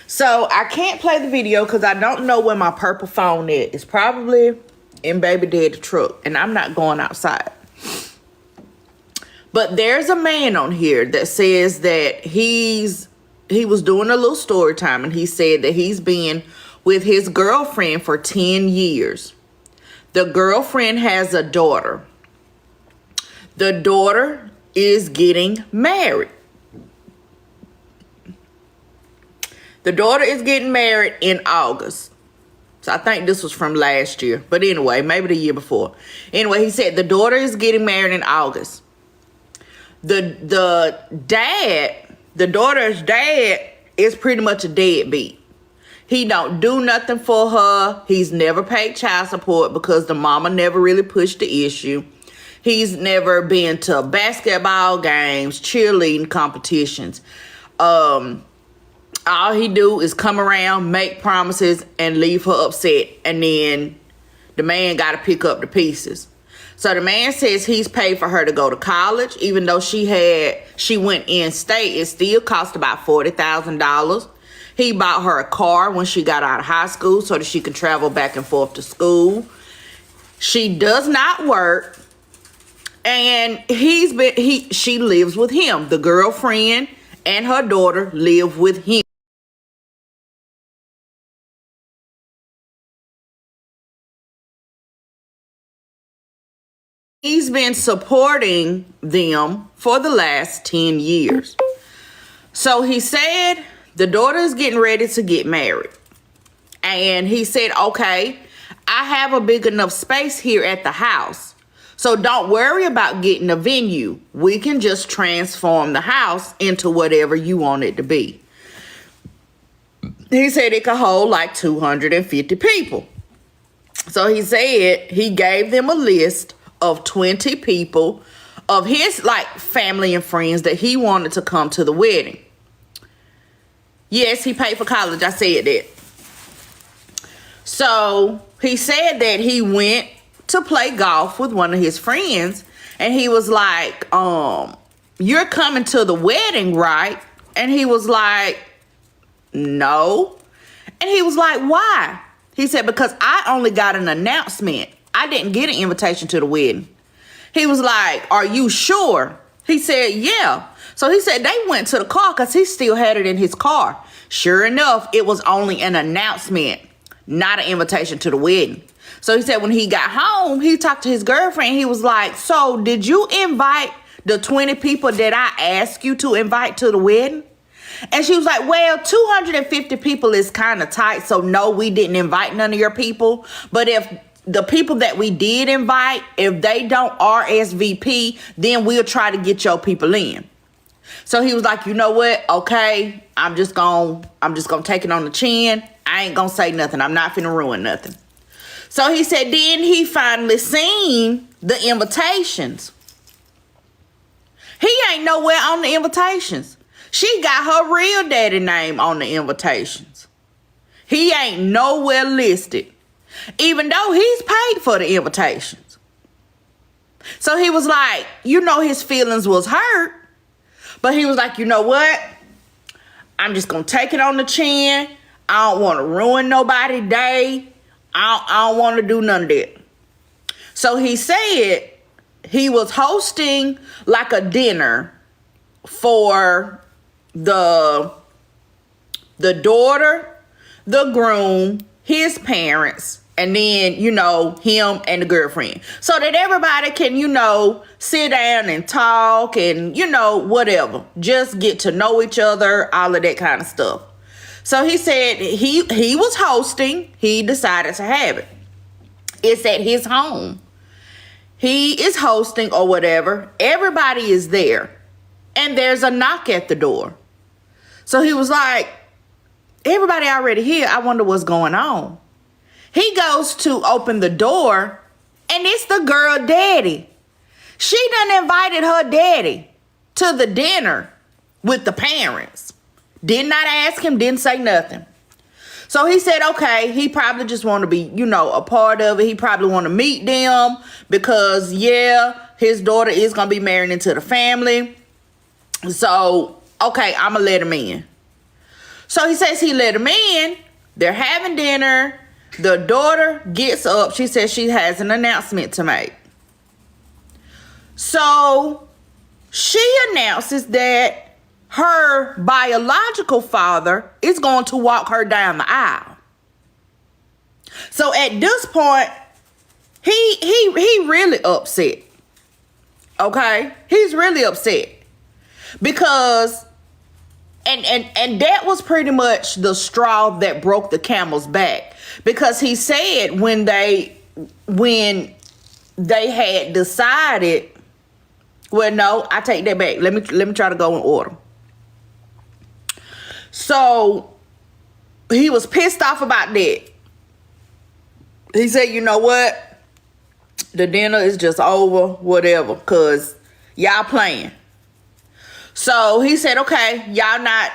So I can't play the video because I don't know where my purple phone is. It's probably in baby daddy's truck, and I'm not going outside. But there's a man on here that says that he was doing a little story time, and he said that he's been with his girlfriend for 10 years. The girlfriend has a daughter. The daughter is getting married. The daughter is getting married in August. So I think this was from last year. But anyway, maybe the year before. Anyway, he said the daughter is getting married in August. The daughter's dad is pretty much a deadbeat. He don't do nothing for her. He's never paid child support because the mama never really pushed the issue. He's never been to basketball games, cheerleading competitions. All he do is come around, make promises, and leave her upset. And then the man got to pick up the pieces. So the man says he's paid for her to go to college. Even though she went in state, it still cost about $40,000. He bought her a car when she got out of high school so that she could travel back and forth to school. She does not work. And she lives with him. The girlfriend and her daughter live with him. He's been supporting them for the last 10 years. So he said the daughter is getting ready to get married. And he said, okay, I have a big enough space here at the house. So don't worry about getting a venue. We can just transform the house into whatever you want it to be. He said it could hold like 250 people. So he said he gave them a list of 20 people of his family and friends that he wanted to come to the wedding. Yes, he paid for college. I said that. So he said that he went to play golf with one of his friends, and he was like, you're coming to the wedding, right? And he was like, no. And he was like, why? He said, because I only got an announcement. I didn't get an invitation to the wedding. He was like, are you sure? He said, yeah. So he said they went to the car because he still had it in his car. Sure enough, it was only an announcement, not an invitation to the wedding. So he said when he got home, he talked to his girlfriend. He was like, so did you invite the 20 people that I asked you to invite to the wedding? And she was like, well, 250 people is kind of tight. So no, we didn't invite none of your people. But if the people that we did invite, if they don't RSVP, then we'll try to get your people in. So he was like, you know what? Okay, I'm just gonna take it on the chin. I ain't gonna say nothing. I'm not finna ruin nothing. So he said then he finally seen the invitations. He ain't nowhere on the invitations. She got her real daddy name on the invitations. He ain't nowhere listed, even though he's paid for the invitations. So he was like, his feelings was hurt, but he was like, you know what? I'm just going to take it on the chin. I don't want to ruin nobody's day. I don't want to do none of that. So he said he was hosting like a dinner for the daughter, the groom, his parents, and then, him and the girlfriend. So that everybody can, sit down and talk and, whatever. Just get to know each other, all of that kind of stuff. So he said he was hosting. He decided to have it. It's at his home. He is hosting or whatever. Everybody is there. And there's a knock at the door. So he was like, everybody already here. I wonder what's going on. He goes to open the door, and it's the girl daddy. She done invited her daddy to the dinner with the parents. Did not ask him, didn't say nothing. So he said, okay, he probably just want to be, a part of it. He probably want to meet them because, his daughter is going to be married into the family. So, okay, I'm going to let him in. So he says he let him in. They're having dinner. The daughter gets up. She says she has an announcement to make. So she announces that her biological father is going to walk her down the aisle. So at this point, he really upset. Okay? He's really upset. Because and that was pretty much the straw that broke the camel's back. Because he said when they had decided, well, no, I take that back. Let me try to go in order. So he was pissed off about that. He said, you know what? The dinner is just over, whatever, because y'all playing. So he said, okay, y'all not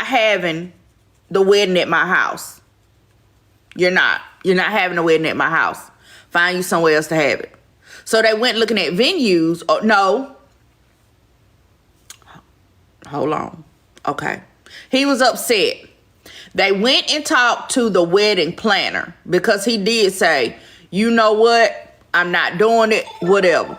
having the wedding at my house. You're not having the wedding at my house. Find you somewhere else to have it. So they went looking at venues. Oh, no. Hold on. Okay. He was upset. They went and talked to the wedding planner because he did say, you know what? I'm not doing it, whatever.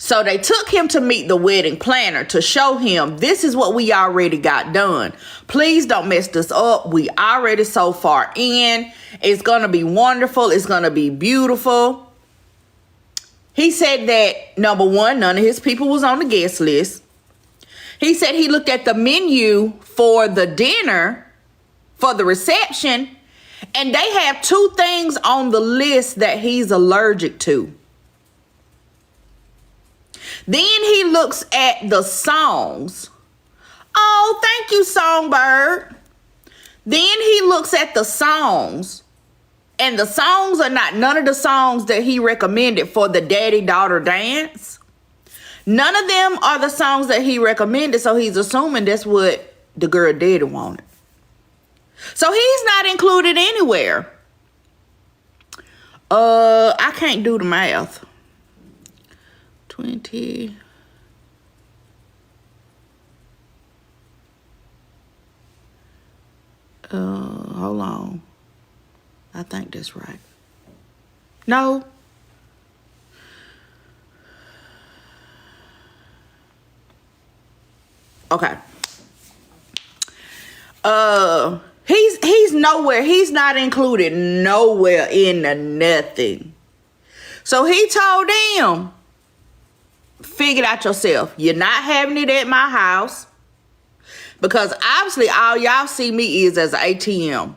So they took him to meet the wedding planner to show him this is what we already got done. Please don't mess this up. We already so far in. It's going to be wonderful. It's going to be beautiful. He said that, number one, none of his people was on the guest list. He said he looked at the menu for the dinner, for the reception, and they have 2 things on the list that he's allergic to. Then he looks at the songs. Oh, thank you, Songbird. Then he looks at the songs. And the songs are not none of the songs that he recommended for the daddy-daughter dance. None of them are the songs that he recommended, so he's assuming that's what the girl daddy wanted. So he's not included anywhere. I can't do the math. 20. Hold on. I think that's right. No. Okay. He's nowhere. He's not included nowhere in the nothing. So he told them, figure it out yourself. You're not having it at my house. Because obviously all y'all see me is as an ATM.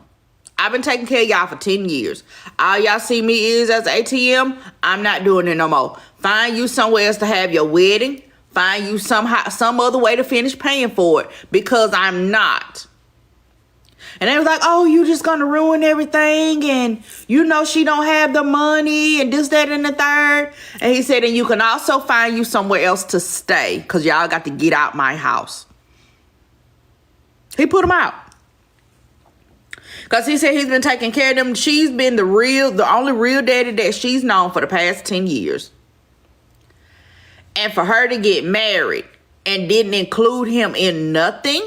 I've been taking care of y'all for 10 years. All y'all see me is as an ATM. I'm not doing it no more. Find you somewhere else to have your wedding. Find you some other way to finish paying for it. Because I'm not. And they was like, oh, you just gonna ruin everything, and you know she don't have the money, and this, that, and the third. And he said, and you can also find you somewhere else to stay, because y'all got to get out my house. He put them out. Because he said he's been taking care of them. She's been the only real daddy that she's known for the past 10 years. And for her to get married and didn't include him in nothing,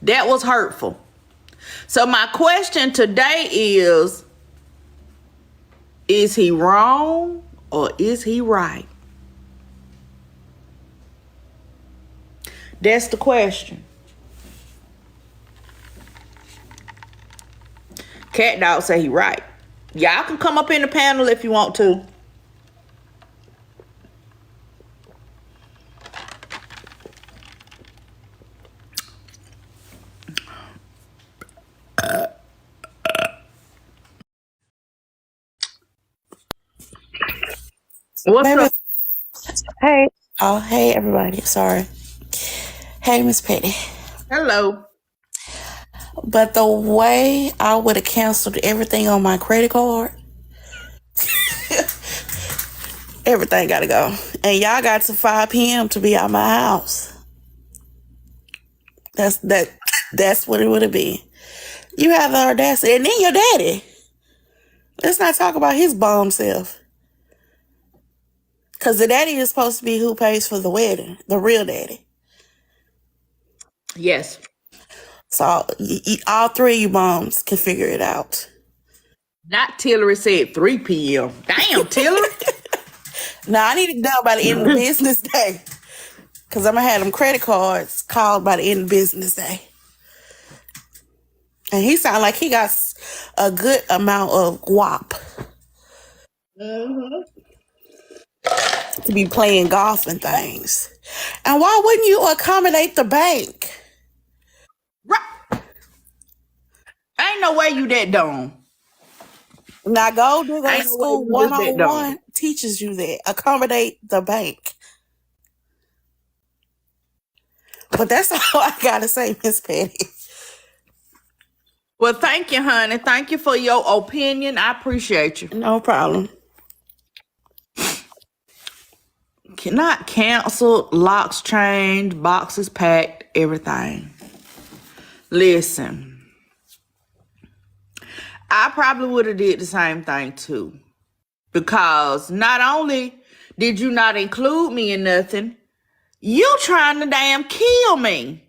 that was hurtful. So my question today is he wrong or is he right? That's the question. Cat Dog say he right. Y'all can come up in the panel if you want to. What's Baby. up? Hey. Oh, hey, everybody. Sorry. Hey, Miss Petty. Hello. But the way I would have canceled everything on my credit card, everything got to go. And y'all got to 5 p.m. to be out my house. That's what it would have been. You have the audacity. And then your daddy. Let's not talk about his bum self. Because the daddy is supposed to be who pays for the wedding. The real daddy. Yes. So all three of you moms can figure it out. Not Tillery said 3 p.m. Damn, Tillery. Now I need to know by the end of the business day. Because I'm going to have them credit cards called by the end of business day. And he sounded like he got a good amount of guap to be playing golf and things. And why wouldn't you accommodate the bank? Right. Ain't no way you that dumb. Now, Gold Digger Ain't in no way school you was that dumb. 101 teaches you that. Accommodate the bank. But that's all I got to say, Miss Petty. Well, thank you, honey. Thank you for your opinion. I appreciate you. No problem. Not canceled, locks changed, boxes packed, everything. Listen, I probably would have did the same thing too. Because not only did you not include me in nothing, you trying to damn kill me.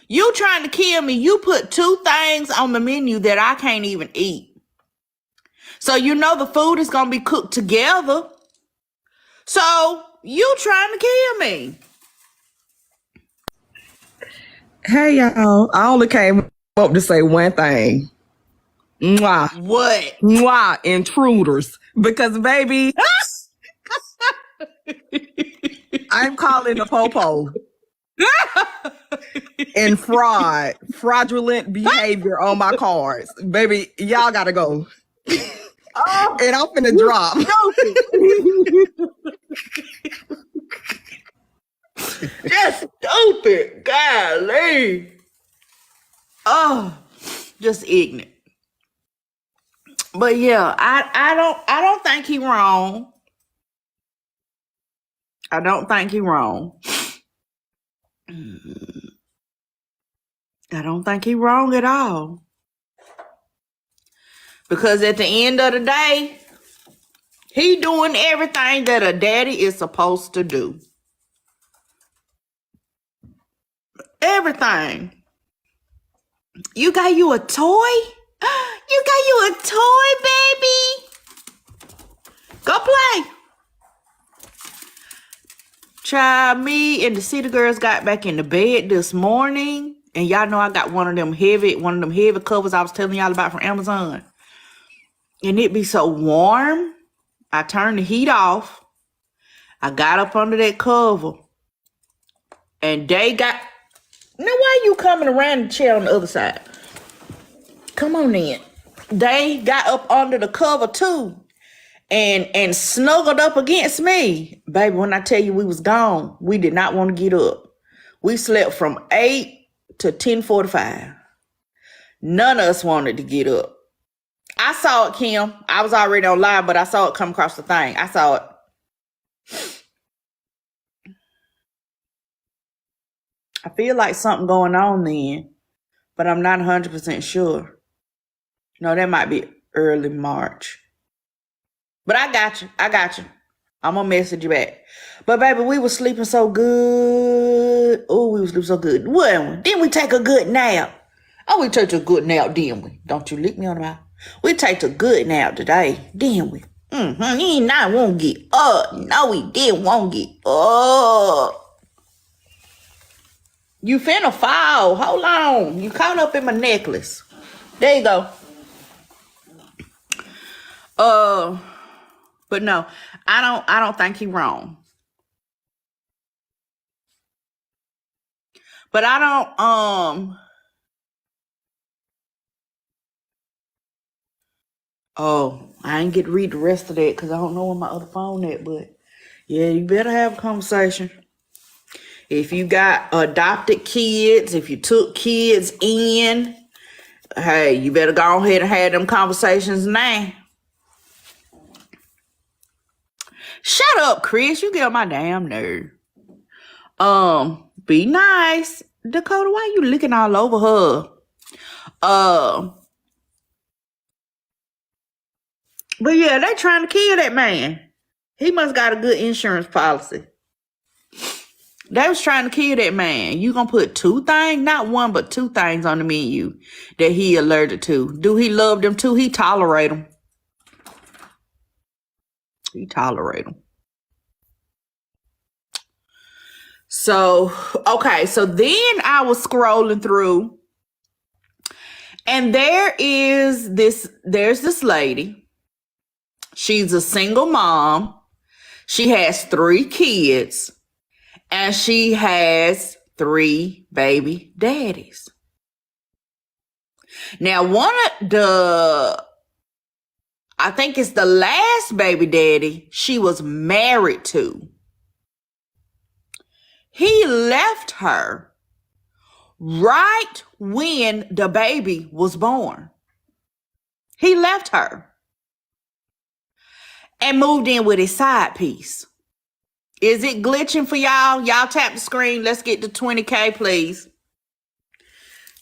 You trying to kill me. You put 2 things on the menu that I can't even eat. So you know the food is going to be cooked together. So you trying to kill me. Hey y'all, I only came up to say one thing. Mwah. What? Mwah, intruders. Because baby, I'm calling the popo. And fraudulent behavior on my cards. Baby, y'all gotta go. Oh, And I'm finna drop. Just stupid. Golly. Oh, just ignorant. But yeah, I don't think he wrong. I don't think he wrong. I don't think he wrong at all. Because at the end of the day, he doing everything that a daddy is supposed to do. Everything. You got you a toy? You got you a toy, baby? Go play. Child, me and the City Girls got back in the bed this morning. And y'all know I got one of them heavy covers I was telling y'all about from Amazon. And it be so warm. I turned the heat off. I got up under that cover. And they got... Now, why are you coming around the chair on the other side? Come on in. They got up under the cover too. And snuggled up against me. Baby, when I tell you we was gone, we did not want to get up. We slept from 8 to 10:45. None of us wanted to get up. I saw it, Kim. I was already on live, but I saw it come across the thing. I saw it. I feel like something going on then, but I'm not 100% sure. No, that might be early March. But I got you. I'm gonna message you back. But baby, we was sleeping so good. Oh, we was sleeping so good. Well, didn't we take a good nap? Oh, we took a good nap, didn't we? Don't you lick me on the mouth. We take a good nap today, didn't we? He not won't get up. No, we didn't won't get up. You finna fall. Hold on. You caught up in my necklace. There you go. But no, I don't think he wrong. But I don't I ain't get to read the rest of that because I don't know where my other phone at, but yeah, you better have a conversation. If you got adopted kids, if you took kids in, hey, you better go ahead and have them conversations now. Shut up, Chris. You get on my damn nerve. Be nice. Dakota, why you licking all over her? But yeah, they trying to kill that man. He must got a good insurance policy. They was trying to kill that man. You gonna put two things, not one, but two things on the menu that he allergic to. Do he love them too? He tolerate them. He tolerate them. So, okay. So then I was scrolling through and there's this lady. She's a single mom. She has 3 kids and she has 3 baby daddies. Now, I think it's the last baby daddy she was married to. He left her right when the baby was born. He left her and moved in with his side piece. Is it glitching for y'all? Y'all tap the screen. Let's get to 20K, please.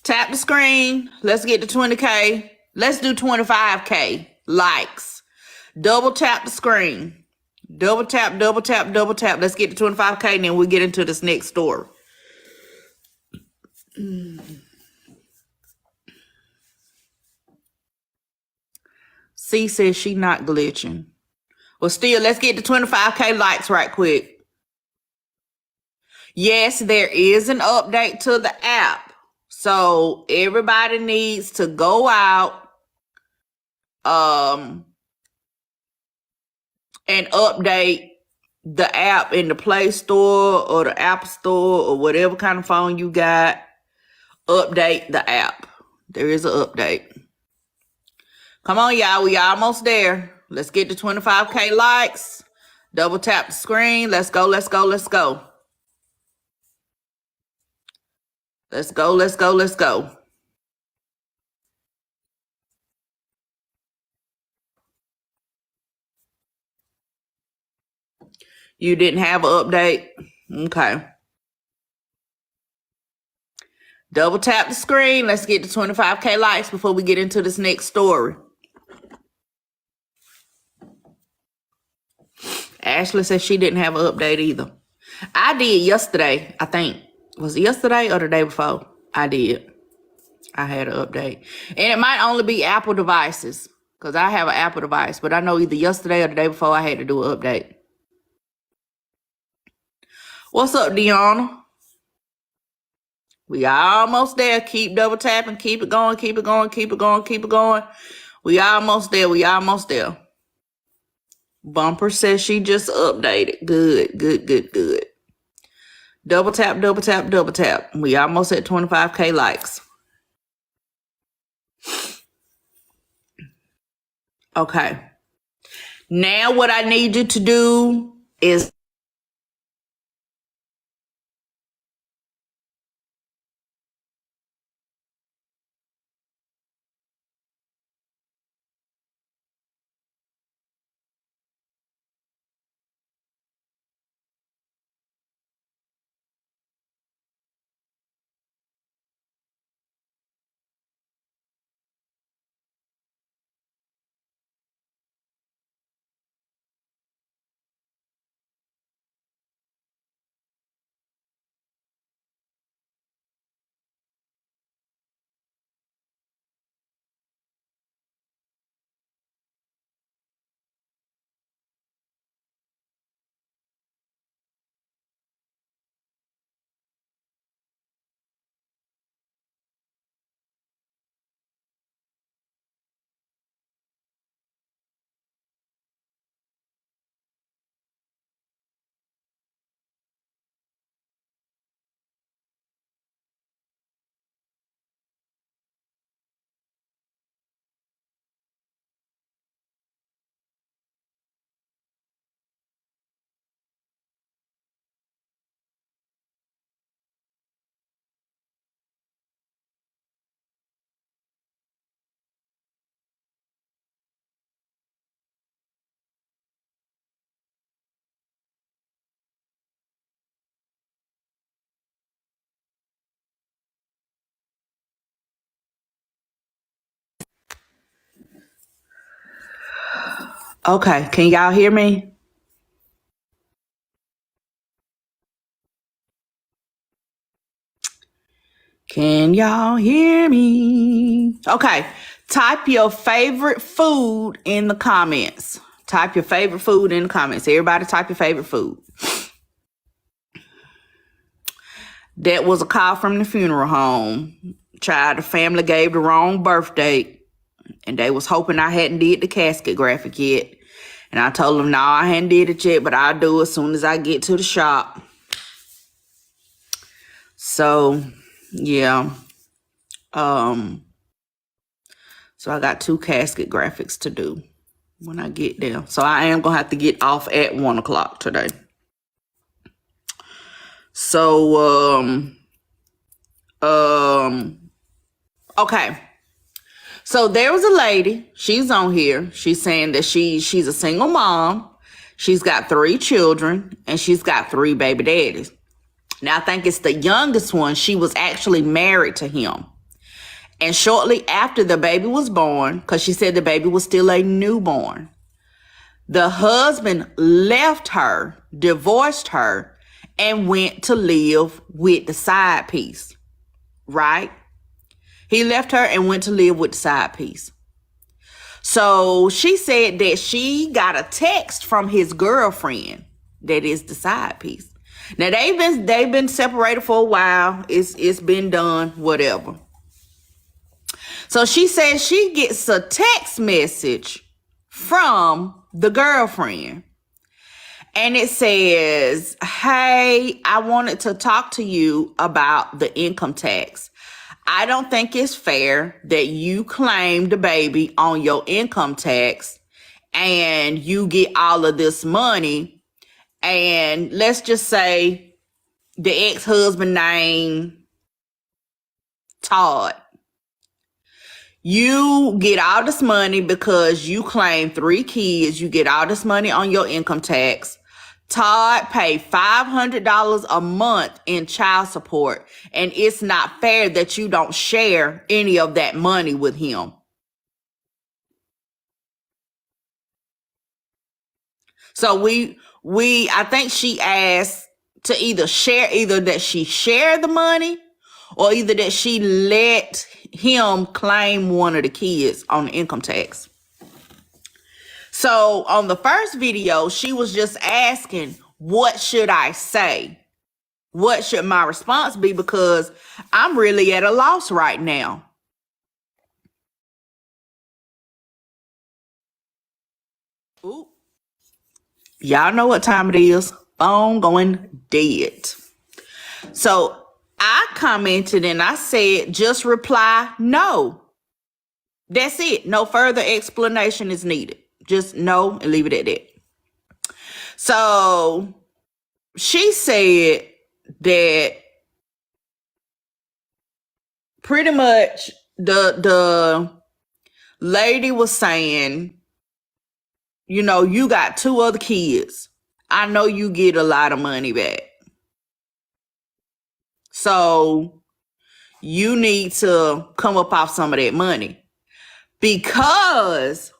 Tap the screen. Let's get to 20K. Let's do 25K likes. Double tap the screen. Double tap, double tap, double tap. Let's get to 25K and then we'll get into this next story. C says she not glitching. Well, still, let's get to 25K likes right quick. Yes, there is an update to the app. So everybody needs to go out and update the app in the Play Store or the Apple Store or whatever kind of phone you got. Update the app. There is an update. Come on, y'all. We almost there. Let's get to 25K likes. Double tap the screen. Let's go, let's go, let's go. Let's go, let's go, let's go. You didn't have an update? Okay. Double tap the screen. Let's get to 25K likes before we get into this next story. Ashley says she didn't have an update either. I did yesterday, I think. Was it yesterday or the day before? I did. I had an update. And it might only be Apple devices because I have an Apple device. But I know either yesterday or the day before I had to do an update. What's up, Deanna? We almost there. Keep double tapping. Keep it going. Keep it going. Keep it going. Keep it going. We almost there. We almost there. Bumper says she just updated. Good, good, good, good. Double tap, double tap, double tap. We almost at 25K likes. Okay. Now what I need you to do is okay. Can y'all hear me? Can y'all hear me? Okay. Type your favorite food in the comments. Type your favorite food in the comments. Everybody type your favorite food. That was a call from the funeral home. Child, the family gave the wrong birth date. And they was hoping I hadn't did the casket graphic yet. And I told them, no, I hadn't did it yet, but I'll do it as soon as I get to the shop. So, yeah. So I got 2 casket graphics to do when I get there. So I am going to have to get off at 1 o'clock today. So, okay. So there was a lady, she's on here. She's saying that she's a single mom. She's got 3 children and she's got 3 baby daddies. Now I think it's the youngest one. She was actually married to him. And shortly after the baby was born, because she said the baby was still a newborn, the husband left her, divorced her, and went to live with the side piece, right? He left her and went to live with the side piece. So she said that she got a text from his girlfriend that is the side piece. Now they've been separated for a while. It's been done, whatever. So she says she gets a text message from the girlfriend. And it says, hey, I wanted to talk to you about the income tax. I don't think it's fair that you claim the baby on your income tax and you get all of this money. And let's just say the ex-husband named Todd. You get all this money because you claim 3 kids. You get all this money on your income tax. Todd paid $500 a month in child support, and it's not fair that you don't share any of that money with him. So I think she asked to either that she share the money or either that she let him claim one of the kids on the income tax. So on the first video, she was just asking, what should I say? What should my response be? Because I'm really at a loss right now. Ooh. Y'all know what time it is. Phone going dead. So I commented and I said, just reply no. That's it. No further explanation is needed. Just no and leave it at that. So she said that pretty much the lady was saying, you got 2 other kids. I know you get a lot of money back. So you need to come up off some of that money. Because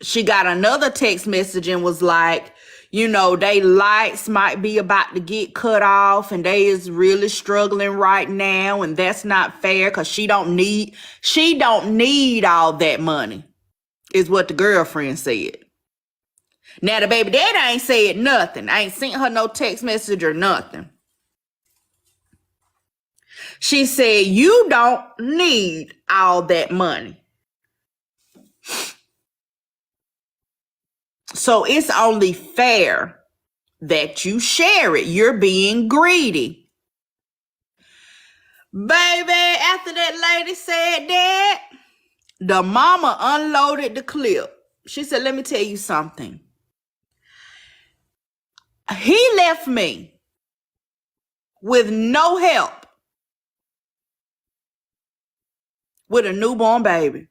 she got another text message and was like, they lights might be about to get cut off and they is really struggling right now. And that's not fair because she don't need all that money, is what the girlfriend said. Now the baby daddy ain't said nothing. I ain't sent her no text message or nothing. She said, you don't need all that money. So it's only fair that you share it. You're being greedy. Baby, after that lady said that, the mama unloaded the clip. She said, let me tell you something. He left me with no help with a newborn baby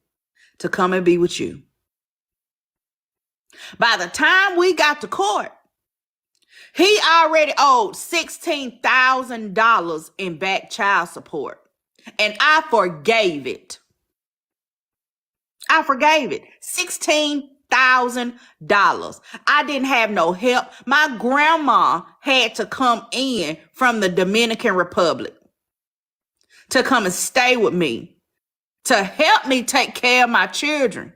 to come and be with you. By the time we got to court, he already owed $16,000 in back child support. And I forgave it. $16,000. I didn't have no help. My grandma had to come in from the Dominican Republic. to come and stay with me, to help me take care of my children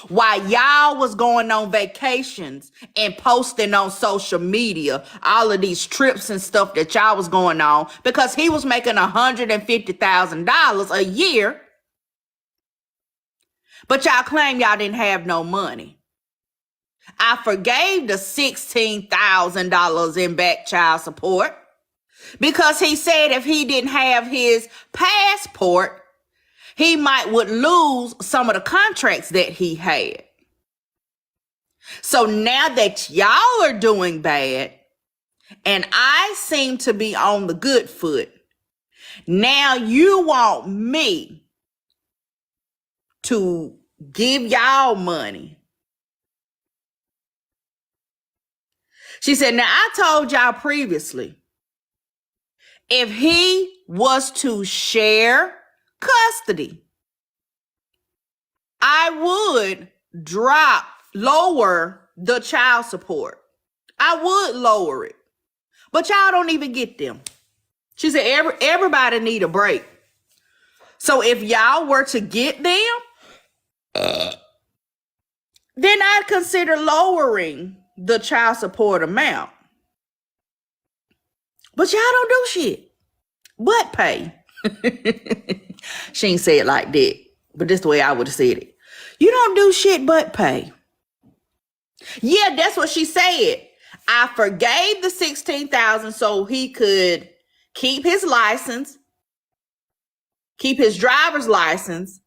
while y'all was going on vacations and posting on social media all of these trips and stuff that y'all was going on, because he was making $150,000 a year, but y'all claim y'all didn't have no money. I forgave the $16,000 in back child support because he said if he didn't have his passport, he might would lose some of the contracts that he had. So now that y'all are doing bad and I seem to be on the good foot, now you want me to give y'all money. She said, now I told y'all previously, if he was to share custody, I would lower the child support. I would lower it. But y'all don't even get them. She said, everybody need a break. So if y'all were to get them, then I'd consider lowering the child support amount. But y'all don't do shit but pay. She ain't say it like that, but that's the way I would have said it. You don't do shit but pay. Yeah, that's what she said. I forgave the $16,000 so he could keep his license, keep his driver's license,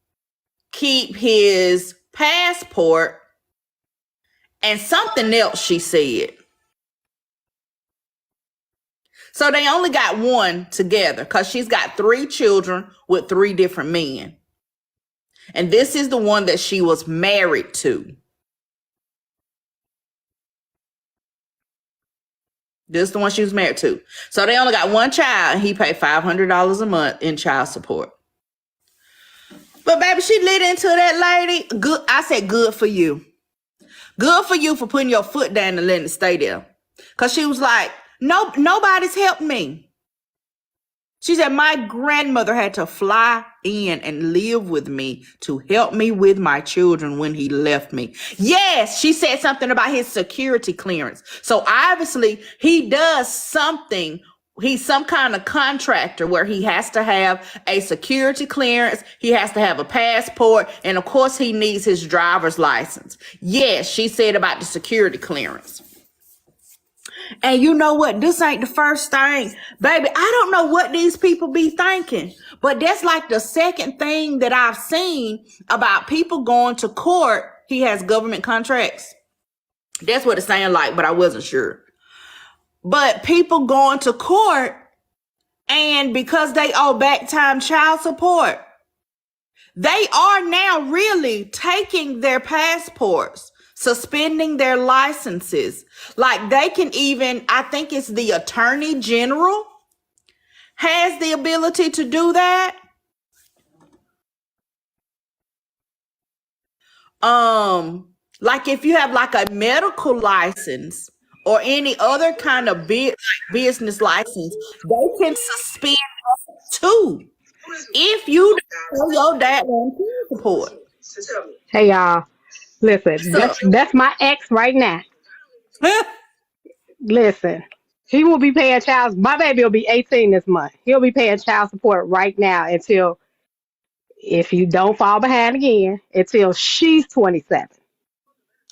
keep his passport, and something else she said. So they only got one together because she's got 3 children with 3 different men. And this is the one that she was married to. This is the one she was married to. So they only got one child and he paid $500 a month in child support. But baby, she lit into that lady. Good. I said, good for you. Good for you for putting your foot down and letting it stay there. Because she was like, no, nobody's helped me. She said, my grandmother had to fly in and live with me to help me with my children when he left me. Yes, she said something about his security clearance. So obviously he does something. He's some kind of contractor where he has to have a security clearance. He has to have a passport. And of course he needs his driver's license. Yes, she said about the security clearance. And you know what? This ain't the first thing. Baby, I don't know what these people be thinking, but that's like the second thing that I've seen about people going to court. He has government contracts. That's what it's saying like, but I wasn't sure. But people going to court, and because they owe back time child support, they are now really taking their passports, suspending their licenses. Like they can even, I think it's the Attorney General has the ability to do that. Like if you have like a medical license or any other kind of business license, they can suspend too if you don't your dad on child support. Hey y'all, listen, So that's my ex right now. Listen, he will be paying child. My baby will be 18 this month. He'll be paying child support right now until, if you don't fall behind again, until she's 27.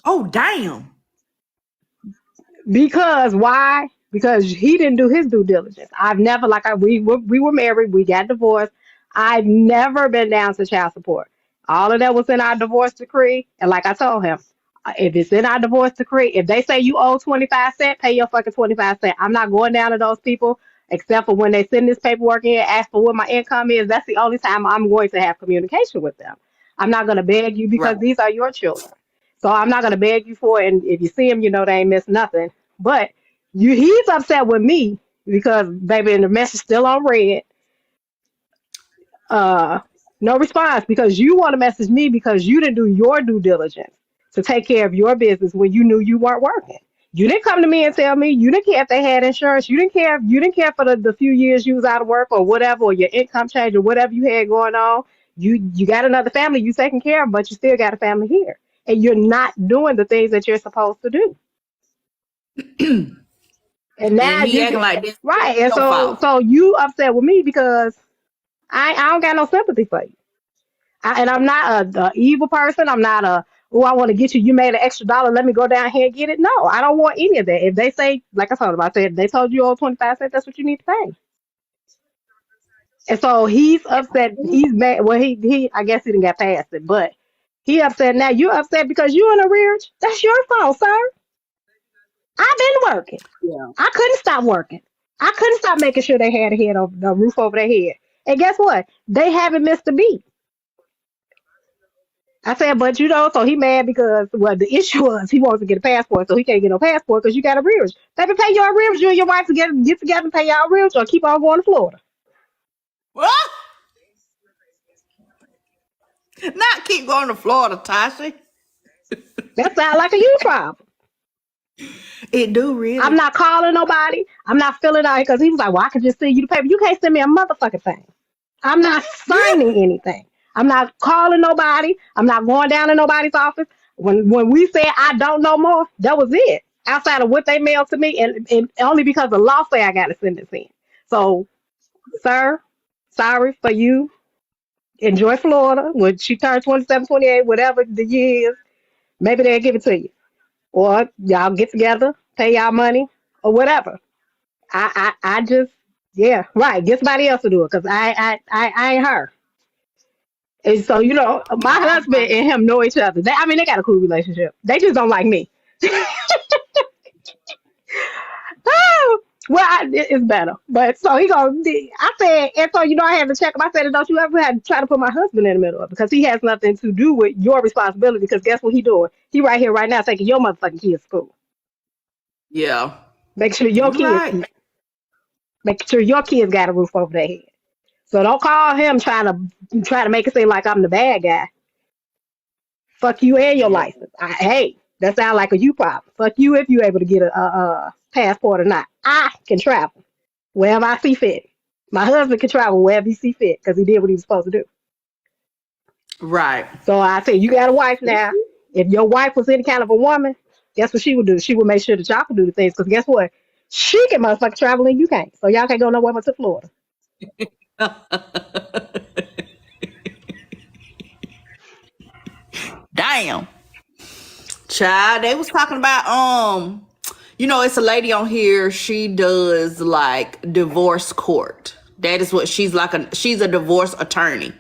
oh damn. Because why? Because he didn't do his due diligence. I've never, we were married, we got divorced. I've never been down to child support. All of that was in our divorce decree. And like I told him, if it's in our divorce decree, if they say you owe 25 cents, pay your fucking 25 cents. I'm not going down to those people except for when they send this paperwork in, ask for what my income is. That's the only time I'm going to have communication with them. I'm not going to beg you Right. because these are your children. So I'm not going to beg you for it. And if you see him, you know they ain't missed nothing. But he's upset with me because, baby, and the message still on red. No response because you want to message me because you didn't do your due diligence to take care of your business when you knew you weren't working. You didn't come to me and tell me. You didn't care if they had insurance. You didn't care. You didn't care for the few years you was out of work or whatever, or your income change or whatever you had going on. You got another family you taking care of, but you still got a family here, and you're not doing the things that you're supposed to do. And And now he you acting get like this is right, and your fault. so you upset with me because I don't got no sympathy for you. And I'm not a evil person. I'm not a, oh, I want to get you. You made an extra dollar. Let me go down here and get it. No, I don't want any of that. If they say, like I told them, I said, they told you owe 25 cents, that's what you need to pay. And so he's upset. He's mad. Well, I guess he didn't get past it, but he upset now. You're upset because you in arrears. That's your fault, sir. I've been working. Yeah. I couldn't stop working. I couldn't stop making sure they had a head over the roof over their head. And guess what? They haven't missed a beat. I said, but so he mad because, well, the issue was he wants to get a passport, so he can't get no passport because you got arrears. Baby, pay your arrears. You and your wife to get together and pay your arrears or keep on going to Florida. What? Not keep going to Florida, Tasha. That sounds like a you problem. It do really. I'm not calling nobody. I'm not filling out because he was like, well, I can just send you the paper. You can't send me a motherfucking thing. I'm not signing anything. I'm not calling nobody. I'm not going down to nobody's office. When we said I don't know more, that was it. Outside of what they mailed to me, and only because the law say I got to send this in. So, sir, sorry for you. Enjoy Florida. When she turns 27, 28, whatever the year is, maybe they'll give it to you. Or y'all get together, pay y'all money, or whatever. I just, yeah, right. Get somebody else to do it because I ain't her. And so, my husband and him know each other. They got a cool relationship. They just don't like me. Oh, well, it's better. But so I said, and so, I had to check him. I said, don't you ever have to try to put my husband in the middle of it because he has nothing to do with your responsibility because guess what he doing? He right here, right now, taking your motherfucking kids to school. Yeah. Make sure your You kids right. eat. Make sure your kids got a roof over their head. So don't call him try to make it seem like I'm the bad guy. Fuck you and your license. Hey, that sounds like a you problem. Fuck you if you able to get a passport or not. I can travel wherever I see fit. My husband can travel wherever he see fit because he did what he was supposed to do. Right. So I said, you got a wife now. If your wife was any kind of a woman, guess what she would do? She would make sure that y'all could do the things because guess what? She can motherfucking travel and you can't. So y'all can't go nowhere but to Florida. Damn. Child, they was talking about it's a lady on here, she does like divorce court. That is what she's a divorce attorney.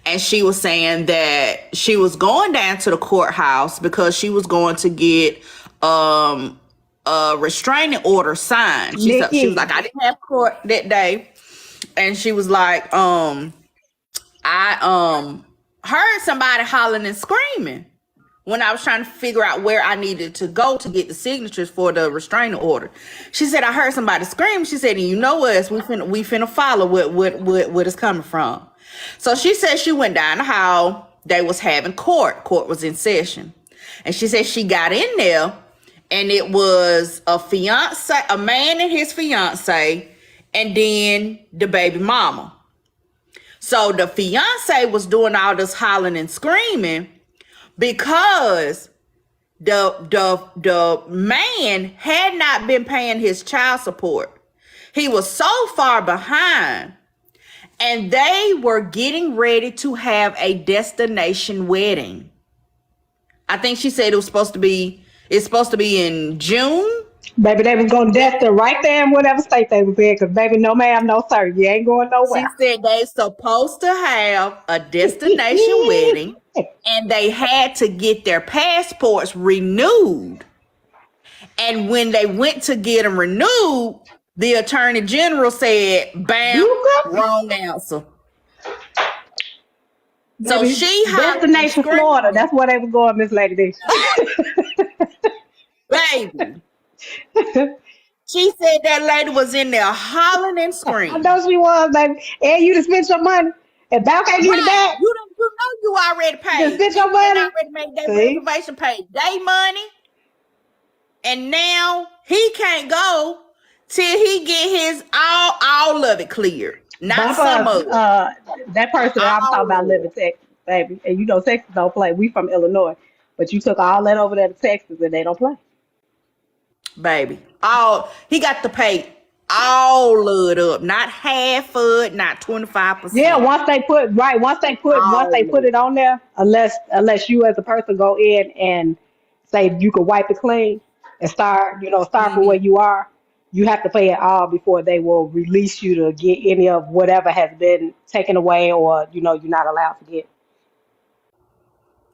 And she was saying that she was going down to the courthouse because she was going to get a restraining order signed. She was like, I didn't have court that day. And she was like, I heard somebody hollering and screaming when I was trying to figure out where I needed to go to get the signatures for the restraining order. She said, I heard somebody scream. She said, and you know us, we finna follow what is coming from. So she said she went down the hall. They was having court. Court was in session. And she said she got in there and it was a man and his fiance, and then the baby mama. So the fiance was doing all this hollering and screaming because the man had not been paying his child support. He was so far behind, and they were getting ready to have a destination wedding. I think she said it's supposed to be in June. Baby, they was going to destin right there in whatever state they was in because, baby, no ma'am, no sir. You ain't going She nowhere. said they supposed to have a destination wedding and they had to get their passports renewed. And when they went to get them renewed, the attorney general said, bam, wrong answer. So Baby, she destination Florida. That's where they was going, Miss Lady D. Baby. She said that lady was in there hollering and I screaming. know she was, baby. And you to spend your money. And Bow can't get it back. You know you already paid. You spent your You money. already made that See? reservation, paid day money. And now he can't go till he get his all of it cleared. Not some Bumper, of it. that person that I'm talking All about of live in it. Texas, baby. And you know Texas don't play. We from Illinois. But you took all that over there to Texas and they don't play. Baby. All he got to pay all of it up. Not half of it, not Yeah, 25%. once All they put of it it. on there, unless you as a person go in and say you could wipe it clean and start from where Mhm. you are, you have to pay it all before they will release you to get any of whatever has been taken away or you're not allowed to get.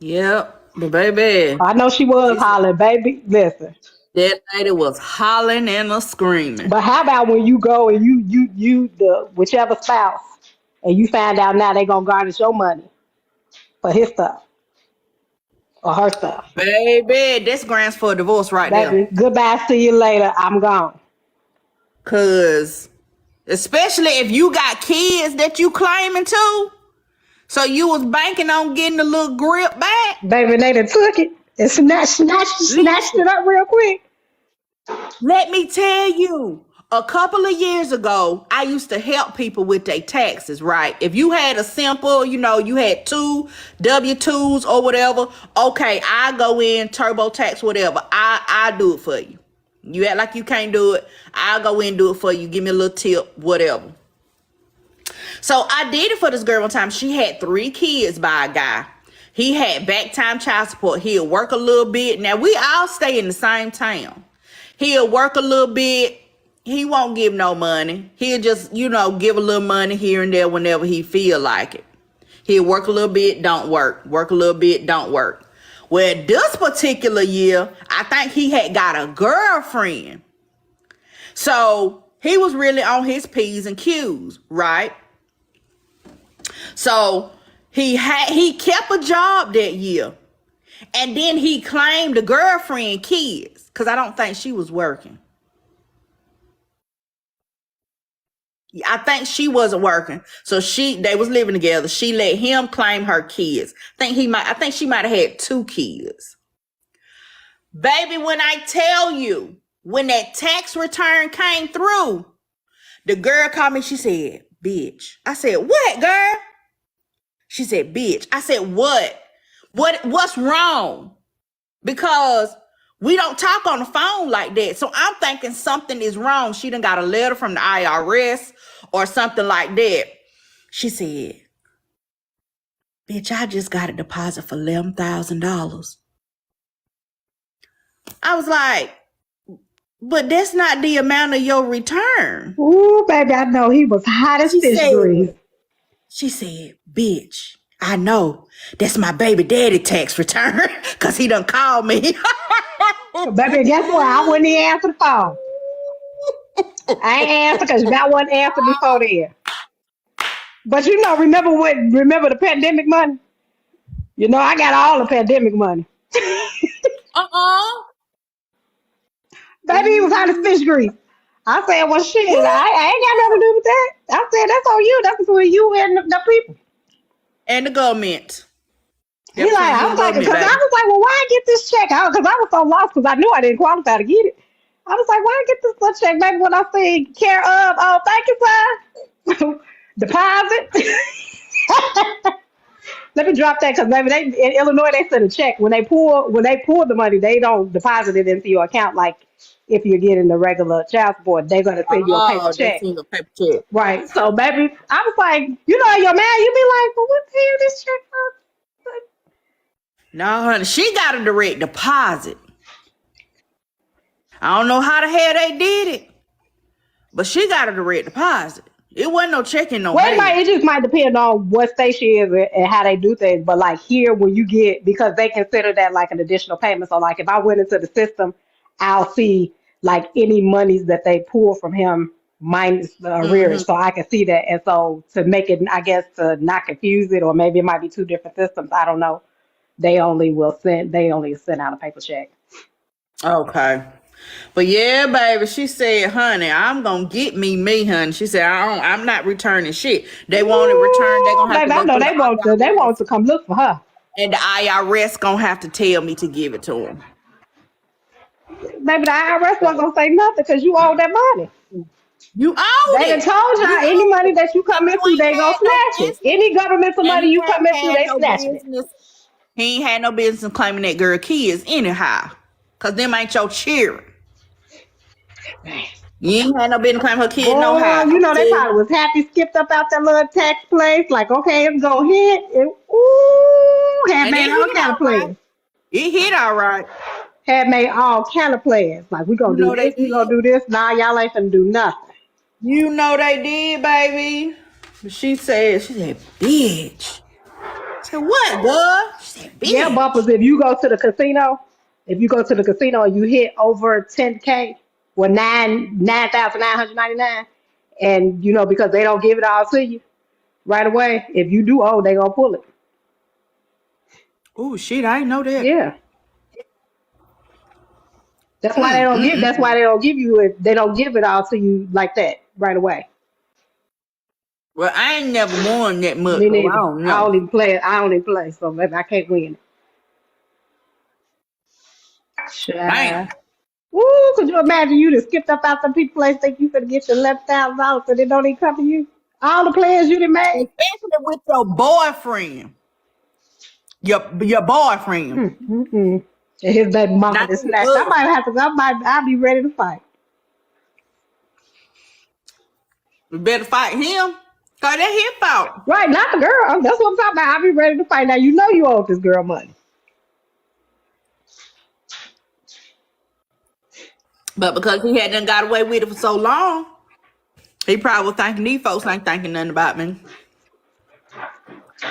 Yep. But baby, I know she was she said hollering, baby. Listen. that lady was hollering and a screaming. But how about when you go and you the whichever spouse and you find out now they gonna garnish your money for his stuff or her stuff. Baby, that's grounds for a divorce right there. Baby, goodbye, see you later. I'm gone. Cause especially if you got kids that you claiming to, so you was banking on getting the little grip back. Baby, they done took it and snatched Listen, it up real quick. let me tell you, a couple of years ago, I used to help people with their taxes, right? If you had a simple, you had two W-2s or whatever, okay, I go in, TurboTax, whatever. I do it for you. You act like you can't do it. I'll go in and do it for you. Give me a little tip, whatever. So I did it for this girl one time. She had 3 kids by a guy. He had back time child support. He'll work a little bit. Now we all stay in the same town. He'll work a little bit. He won't give no money. He'll just, give a little money here and there whenever he feel like it. He'll work a little bit, don't work. Work a little bit, don't work. Well, this particular year, I think he had got a girlfriend. So he was really on his P's and Q's, right? So he kept a job that year. And then he claimed the girlfriend kids because I don't think she was working. I think she wasn't working. So they was living together. She let him claim her kids. I think she might have had 2 kids. Baby, when I tell you, when that tax return came through, the girl called me, she said, bitch. I said, what, girl? She said, bitch. I said, what? What's wrong? Because we don't talk on the phone like that. So I'm thinking something is wrong. She done got a letter from the IRS or something like that. She said, bitch, I just got a deposit for $11,000. I was like, but that's not the amount of your return. Ooh, baby, I know he was hot as She fish said, grease. bitch, I know. That's my baby daddy tax return because he done called me. Baby, guess what? I wouldn't even answer the phone. I ain't answer because that wasn't answered before then. But remember the pandemic money? I got all the pandemic money. Uh-uh. Baby, he was hot as fish grease. I said, well, shit, I ain't got nothing to do with that. I said, that's on you. That's between you and the people. And the government. He That like, between you I and was like, government, because I baby. was like, well, why I get this check? Because I was so lost because I knew I didn't qualify to get it. I was like, why I get this little check, baby, when I say care of? Oh, thank you, sir. Deposit. Let me drop that because maybe in Illinois they send a check when they pull the money. They don't deposit it into your account like if you're getting the regular child support. They're gonna send you a paper Oh, they check, send a paper check. right? So baby, I was like, you're mad. You be like, well, what the hell this check for? No, honey, she got a direct deposit. I don't know how the hell they did it, but she got a direct deposit. It wasn't no checking no Well, mail. it just might depend on what state she is and how they do things. But like here, when you get because they consider that like an additional payment. So like if I went into the system, I'll see like any monies that they pull from him minus the Mm-hmm. arrears, so I can see that. And so to make it, I guess to not confuse it, or maybe it might be 2 different systems. I don't know. They only send out a paper check. Okay. But yeah, baby, she said, honey, I'm gonna get me, honey. She said, I'm not returning shit. They want it returned, they're Ooh, gonna have to baby, I go know through the they IRS. want to come look for her. And the IRS gonna have to tell me to give it to them. Baby, the IRS wasn't gonna say nothing because you owe that money. You owed They done it. told You y'all any owed money it. that you And come you into, ain't they gonna had no snatch it. business. Any governmental And money he you come ain't into, had they no snatching it. business. He ain't had no business claiming that girl kids anyhow. Cause them ain't your children. You ain't had no business claiming her kid no Boy, how. you I'm know they telling probably you. was happy skipped up out that little tax place, like okay, it's gonna hit. And ooh, had And it made all hit kind of all right. plans. It hit all right. Had made all kind of plans. Like we gonna You do know they this, we gonna did. do this. Nah, y'all ain't finna do nothing. You know they did, baby. She said, bitch. I said, what, girl? She said, Yeah, bitch. bumpers. If you go to the casino and you hit over 10K, well 9,999, and you know because they don't give it all to you right away. If you do owe, they gonna pull it. Oh shit, I didn't know that. Yeah, that's why they don't give. That's why Mm. they don't give you it. They don't give it all to you like that right away. Well, I ain't never won that much, Me so I neither. don't I know. don't even play. I don't even play, so maybe I can't win it. Child. Damn. Ooh, could you imagine you just skipped up out some people place think you could get your $11,000 and they don't even come to you? All the plans you done made. Especially with your boyfriend. Your boyfriend. Mm-mm. And his baby mama Not just your snatched. I might husband. have to. I'll be ready to fight. You better fight him. Cause that's his fault. Right, not the girl. That's what I'm talking about. I'll be ready to fight. Now you know you owe this girl money. But because he hadn't got away with it for so long, he probably was thinking these folks ain't thinking nothing about me.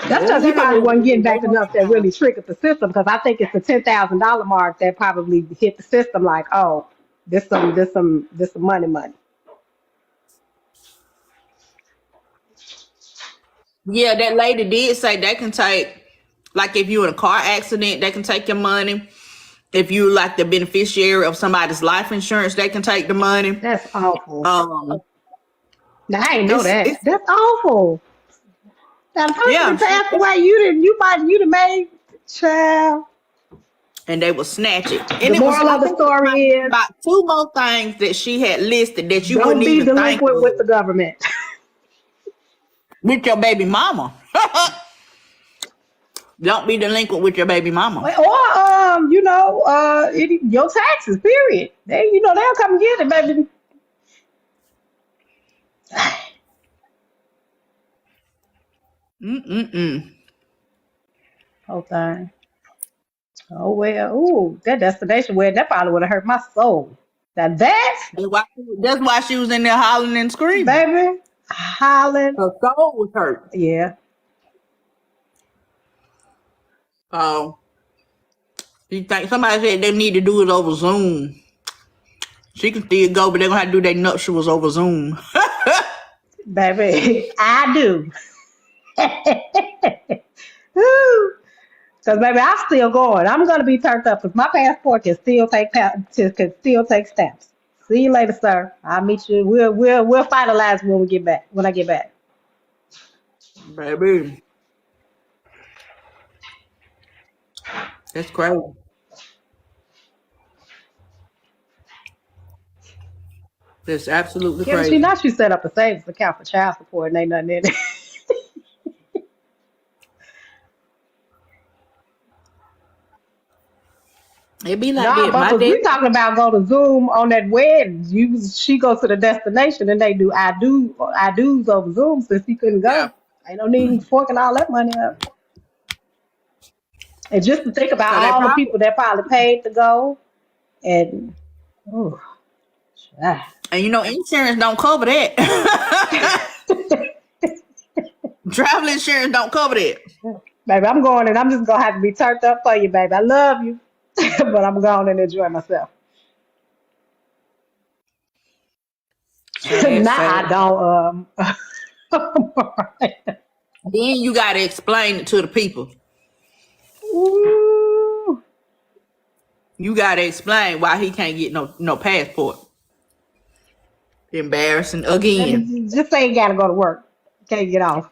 That's They because ain't he got no probably work to wasn't getting do. They back gonna enough that really triggered the system. Because I think it's the $10,000 mark that probably hit the system. Like, oh, this some money. Yeah, that lady did say they can take, like if you in a car accident, they can take your money. If you like the beneficiary of somebody's life insurance, they can take the money. That's awful. Um, Now I ain't know it's that. That's awful. Now the person yeah, that passed away, you done made child. and they will snatch it. And The it was, moral I of the think it might story have been is about two more things that she had listed that you wouldn't don't be even think delinquent with the of government. with your baby mama. Don't be delinquent with your baby mama. Or your taxes, period. They'll come get it, baby. Mm-mm-mm. Whole thing. Oh well. Ooh, that destination wedding, that probably would have hurt my soul. Now that, That's why she was in there hollering and screaming. baby, hollering. Her soul was hurt. Yeah. Oh, you think somebody said they need to do it over Zoom? She can still go, but they're gonna have to do their nuptials over Zoom. Baby, I do. Because baby, I'm still going. I'm gonna be turned up because my passport can still take stamps. See you later, sir. I'll meet you. We'll finalize when we get back. When I get back. Baby, that's crazy. That's absolutely Yeah, but she crazy. not she set up a savings account for child support and ain't nothing in it. It be like Nah, that. My bumpers, dad. we talking about go to Zoom on that wedding. She goes to the destination and they do I do's over Zoom since she couldn't Yeah. go. Ain't no need in forking all that money up. And just to think about Cause they all the probably people that probably paid to go and oh, and insurance don't cover that. Travel insurance don't cover that. baby, I'm going and I'm just gonna have to be turned up for you, baby. I love you, but I'm going and enjoy myself. Sad, Nah, sad. I don't. Then you gotta explain it to the people. Ooh. You gotta explain why he can't get no passport. Embarrassing again. Baby, just say you gotta go to work. Can't get off.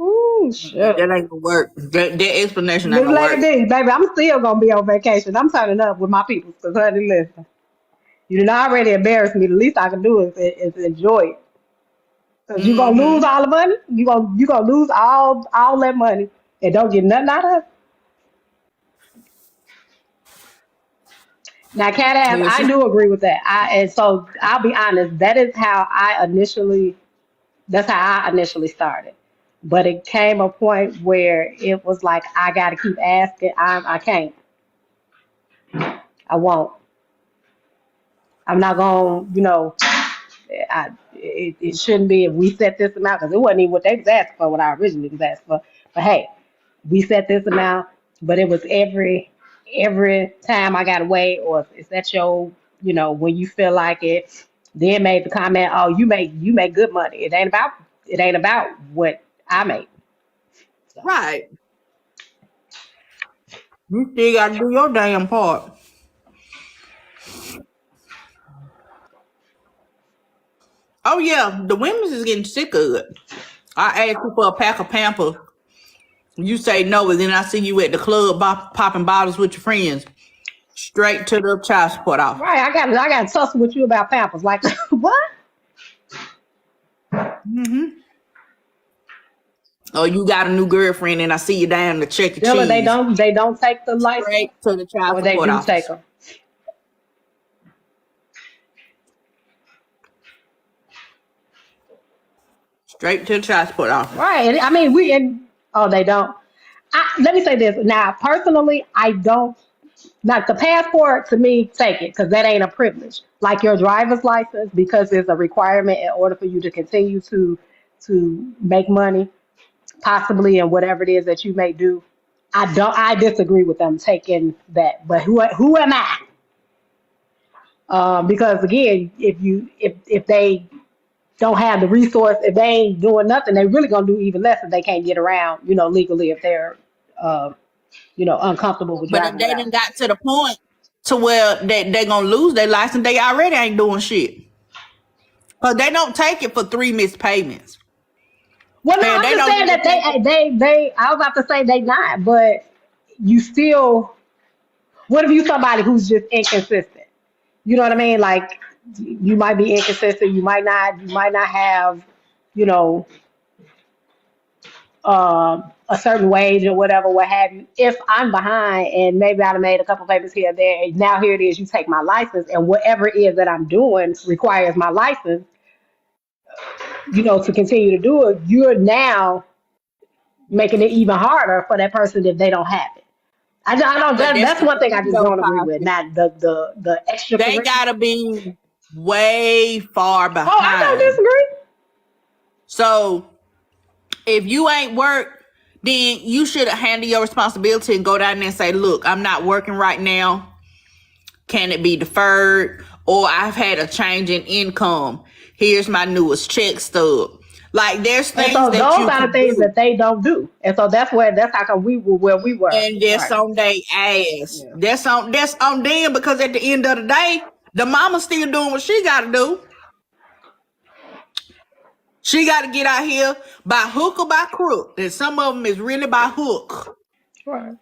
Ooh. Ooh, shit. That ain't gonna work. That explanation ain't Miss gonna Lady work. D, baby, I'm still gonna be on vacation. I'm turning up with my people. Cause honey, listen, you done already embarrassed me. The least I can do is enjoy it. Cause you gonna lose Mm-hmm. all the money. You gonna lose all that money and don't get nothing out of it. Now, cat ass, Yeah, I do agree with that. And so I'll be honest. That's how I initially started. But it came a point where it was like I got to keep asking. I can't. I won't. I'm not gonna. It shouldn't be if we set this amount because it wasn't even what they was asking for. What I originally was asking for. But hey, we set this amount. But it was every time I got away, or is that your, when you feel like it. Then made the comment, oh, you make good money. It ain't about what I make. So. right. You still gotta do your damn part. Oh yeah, the women's is getting sick of it. I ask you for a pack of Pampers. You say no, and then I see you at the club popping bottles with your friends. Straight to the child support office. Right, I got to tussle with you about Pampers. Like what? Mm-hmm. Oh, you got a new girlfriend, and I see you down to Chuck E. Still, they Cheese. don't take the license, Straight to the child or they support do take office. them. Straight to the child support office. Right. I mean, they don't. Let me say this now. Personally, I don't. Like the passport, to me, take it because that ain't a privilege. Like your driver's license, because it's a requirement in order for you to continue to make money, possibly in whatever it is that you may do. I disagree with them taking that. But who am I? Because again, if they don't have the resource, if they ain't doing nothing, they really gonna do even less if they can't get around, legally if they're uh, uncomfortable with But if driving they without. done got to the point to where they gonna lose their license, they already ain't doing shit. Cause they don't take it for 3 missed payments. Well, no, Hell, I'm they just don't saying even that take it. they. I was about to say they not, but you still. What if you somebody who's just inconsistent? You know what I mean? Like you might be inconsistent. You might not. You might not have. You know, a certain wage or whatever, what have you. If I'm behind and maybe I've made a couple payments here or there, and now here it is, you take my license, and whatever it is that I'm doing requires my license, to continue to do it, you're now making it even harder for that person if they don't have it. I don't. But that's That's the one thing I thing just though, don't agree with. Tasha. Not the They extracurricular. gotta be way far Oh, I don't behind. disagree. So if you ain't work, then you should handle your responsibility and go down there and say, look, I'm not working right now. Can it be deferred? Or I've had a change in income. Here's my newest check stub. Like there's And things so that those you are the can things do. that they don't do. And so that's how come we were where we were. And that's Right. on they ass. Yeah. That's on them because at the end of the day, the mama still doing what she gotta do. She got to get out here by hook or by crook. And some of them is really by hook. Right.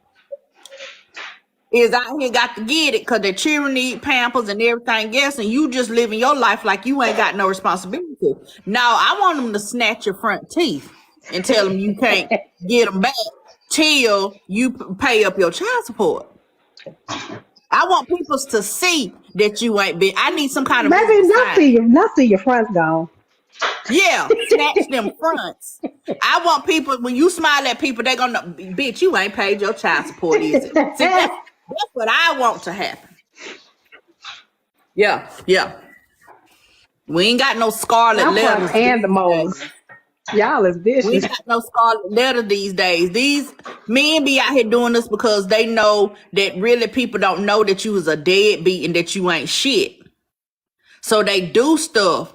Is out here got to get it because their children need Pampers and everything else, and you just living your life like you ain't got no responsibility. Now, I want them to snatch your front teeth and tell them you can't get them back till you pay up your child support. I want people to see that you ain't been. I need some kind of Maybe visible sign. not see your fronts gone. Yeah, snatch them fronts. I want people when you smile at people, they gonna bitch. You ain't paid your child support, is it? See, that's what I want to happen. Yeah, yeah. We ain't got no scarlet My fronts letters and the these moles. days. Y'all is We vicious. ain't got no scarlet letter these days. These men be out here doing this because they know that really people don't know that you was a deadbeat and that you ain't shit. So they do stuff.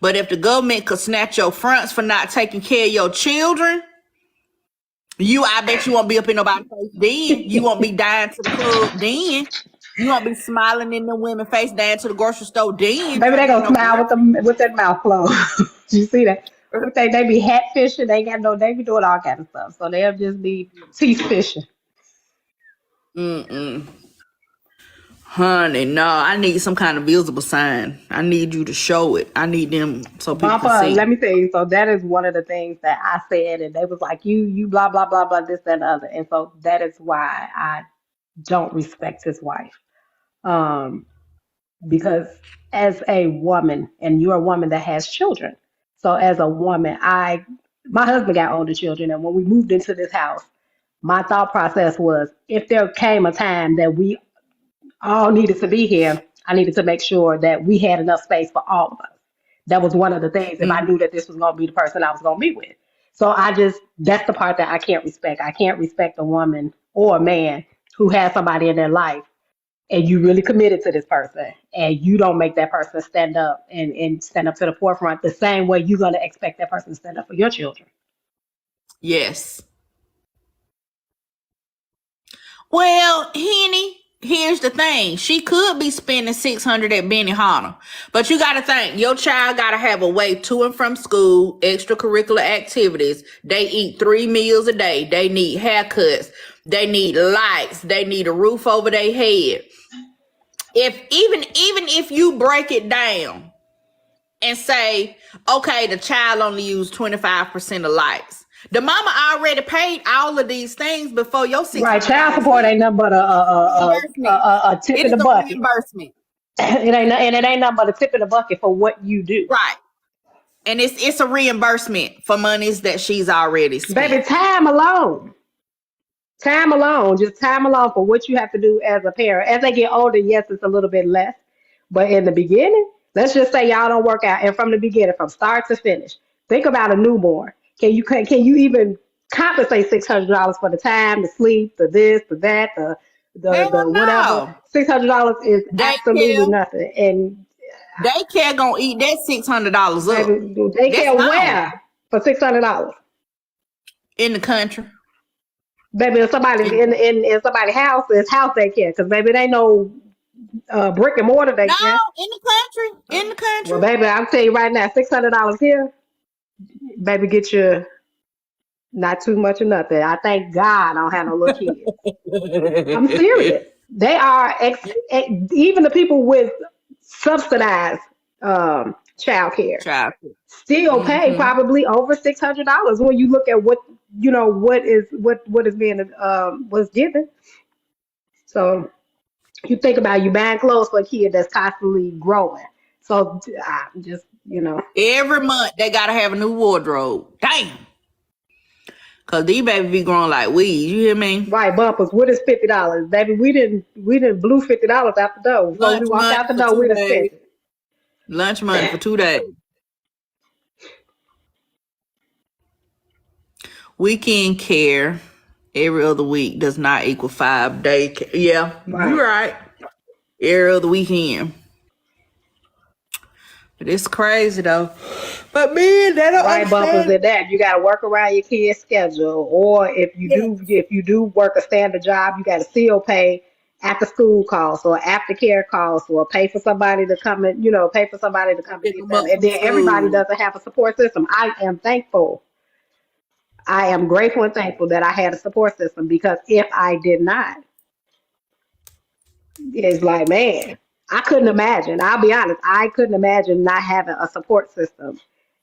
But if the government could snatch your fronts for not taking care of your children, I bet you won't be up in nobody's face then. You won't be dying to the club then. You won't be smiling in the women's face down to the grocery store then Maybe they trying to get gonna no smile with girlfriend. them with that mouth closed. You see that? We think they be hat fishing. They be doing all kind of stuff. So they'll just be teeth fishing. Mm-mm. Honey, no, I need some kind of visible sign. I need you to show it. I need them so people can Bumper, see. let me tell you. So that is one of the things that I said, and they was like, you, blah, blah, blah, blah, this, that, and the other. And so that is why I don't respect his wife. Um, because as a woman, and you're a woman that has children. So as a woman, my husband got older children, and when we moved into this house, my thought process was if there came a time that we all needed to be here, I needed to make sure that we had enough space for all of us. That was one of the things if I Mm, knew that this was going to be the person I was going to be with. So that's the part that I can't respect. I can't respect a woman or a man who has somebody in their life and you really committed to this person and you don't make that person stand up and stand up to the forefront the same way you're going to expect that person to stand up for your children. yes. Well, Henny, here's the thing. She could be spending 600 at Benihana. But you gotta think, your child gotta have a way to and from school, extracurricular activities. They eat 3 meals a day. They need haircuts. They need lights. They need a roof over their head. If even if you break it down and say, okay, the child only used 25% of lights. The mama already paid all of these things before your Right. $600 Child support hit. ain't nothing but Reimbursement. a tip It in is the a bucket. reimbursement. It ain't nothing but a tip in the bucket for what you do. Right. And it's a reimbursement for monies that she's already Baby, spent. just time alone for what you have to do as a parent. As they get older, yes, it's a little bit less. But in the beginning, let's just say y'all don't work out. And from the beginning, from start to finish, think about a newborn. Can you even compensate $600 for the time, the sleep, the this, the that, the Hell whatever? no. $600 is absolutely Daycare. nothing. And Daycare gonna eat that $600 up. baby, they That's can't gone wear for $600. in the country. Baby, if somebody's In, in somebody's house, it's house daycare. Because baby, they know brick and mortar no, daycare. in the country. In the Well, country. baby, I'll tell you right now, $600 here, baby, get you not too much of nothing. I thank God I don't have no little kids. I'm serious. They are even the people with subsidized child care Child. still pay Mm-hmm. probably over $600 when you look at what is being was given. So you think about you buying clothes for a kid that's constantly growing. So just Every month they gotta have a new wardrobe. Damn. Cause these babies be growing like weeds. You hear me? right bumpers. What is $50, baby? We didn't blew $50 out the door. Before we Lunch walked out money the for door, two we done spent days. it. Lunch money for 2 days. Weekend care every other week does not equal 5 day care. Yeah, Right. you're right. Every other weekend. But it's crazy though. But man, they don't Right bumpers understand. at that. You got to work around your kid's schedule, or Yeah. if you do work a standard job, you got to still pay after school costs or after care costs, or pay for somebody to come and pay for somebody to come and Pick get them them. up And from then everybody school. doesn't have a support system. I am thankful. I am grateful and thankful that I had a support system because if I did not, it's like man, I couldn't imagine. I'll be honest, I couldn't imagine not having a support system.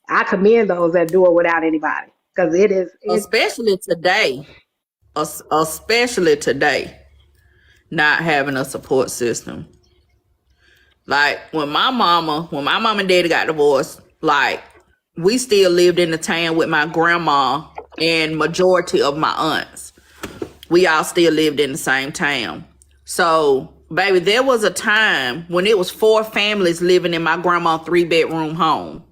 I commend those that do it without anybody because it. Especially today. Especially today. Not having a support system. Like when my mom and daddy got divorced, like we still lived in the town with my grandma and majority of my aunts. We all still lived in the same town. So, baby, there was a time when it was 4 families living in my grandma's 3-bedroom home.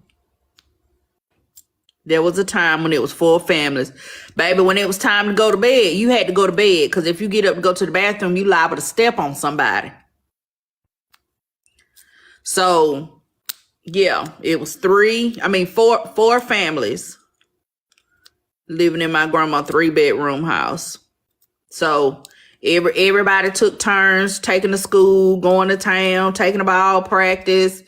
There was a time when it was 4 families. Baby, when it was time to go to bed, you had to go to bed because if you get up to go to the bathroom, you liable to step on somebody. So, yeah, it was 4 families living in my grandma's 3-bedroom house. So everybody took turns taking to school, going to town, taking a ball practice.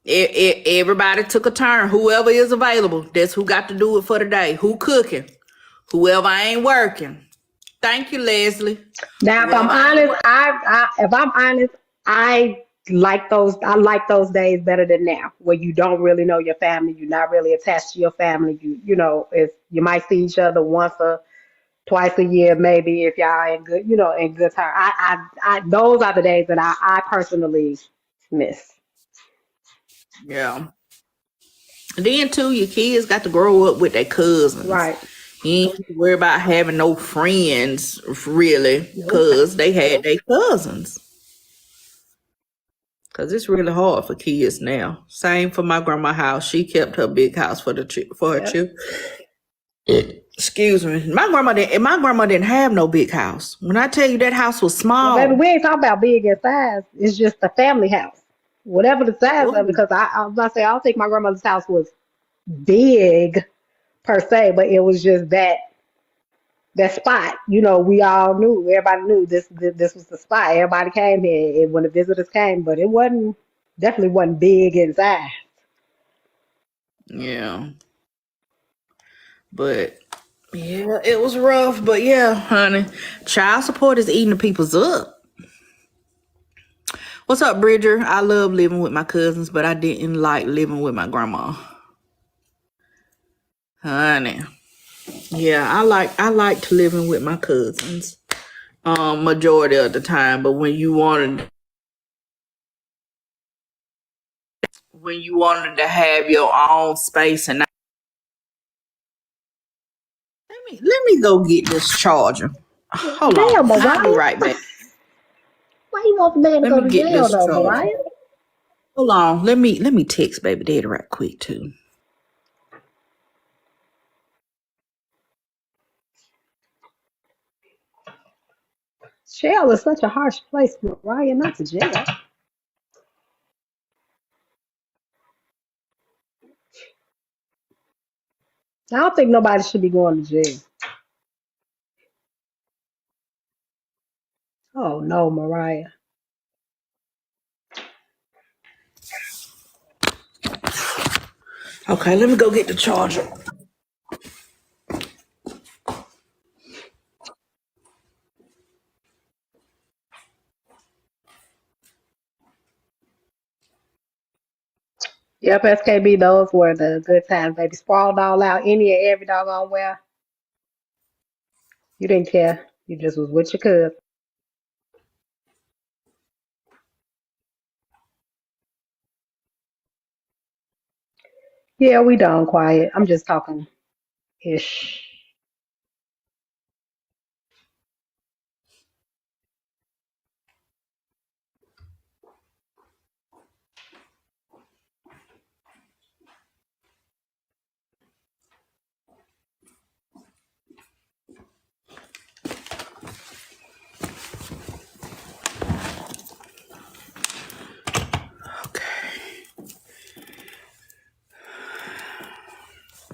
Everybody took a turn. Whoever is available, that's who got to do it for the day. Who cooking? Whoever ain't working. Thank you, Leslie. Now, if I'm Whoever ain't honest, working. if I'm honest, I like those days better than now, where you don't really know your family, you're not really attached to your family. It's you might see each other once or twice a year, maybe if y'all in good, in good time. Those are the days that I personally miss. Yeah. Then too, your kids got to grow up with their cousins. Right. You ain't have to worry about having no friends really, Nope. cause they had their cousins. Cause it's really hard for kids now. Same for my grandma's house. She kept her big house for for her Yep. children. Excuse me. My grandma didn't have no big house. When I tell you that house was Well, baby, small. we ain't talking about big in size. It's just the family house, whatever the size of it. Oh, Because I was about to say, I don't think my grandmother's house was big per se, but it was just that spot. We all knew, everybody knew this was the spot. Everybody came here when the visitors came, but it wasn't definitely wasn't big inside. yeah. But yeah, it was rough. But yeah, honey. Child support is eating the people's up. What's up, Bridger? I love living with my cousins, but I didn't like living with my grandma. Honey. Yeah, I like to living with my cousins. Majority of the time. But when you wanted to have your own space and let me go get this charger. Hold on. Damn, I'll be Mariah. right back. Why you want the man to Let go me to get jail this though, charger. Mariah? Hold on. Let me text baby daddy right quick too. Jail is such a harsh place, Mariah, not to jail. I don't think nobody should be going to jail. Oh no, Mariah. Okay, let me go get the charger. Yep, SKB, those were the good times, baby. Sprawled all out, any and every doggone where. You didn't care. You just was with your cousin. Yeah, we done quiet. I'm just talking ish.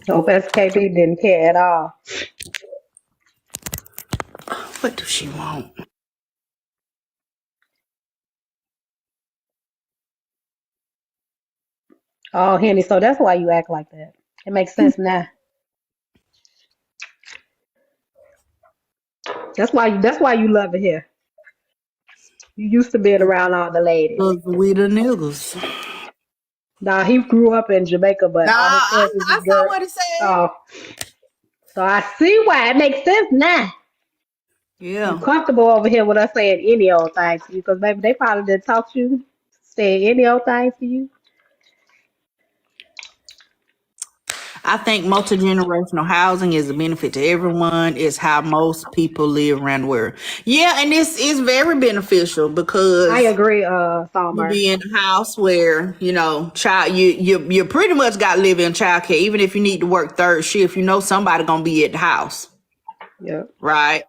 Hope SKB didn't care at all. What does she want? Oh, Henny, so that's why you act like that. It makes sense now. That's why you love it here. You used to being around all the ladies. Cause we the niggas. Now he grew up in Jamaica, but Nah, all his I, cousins I is saw girl. what it said. Oh, so I see why it makes sense now. You Yeah. comfortable over here with us saying any old thing to you, because baby, they probably didn't talk to you, say any old thing to you. I think multi-generational housing is a benefit to everyone. It's how most people live around the world. Yeah, and this is very beneficial I because agree, you Summer. be in a house where child you pretty much got to live in childcare. Even if you need to work third shift, somebody gonna be at the house, Yep. right?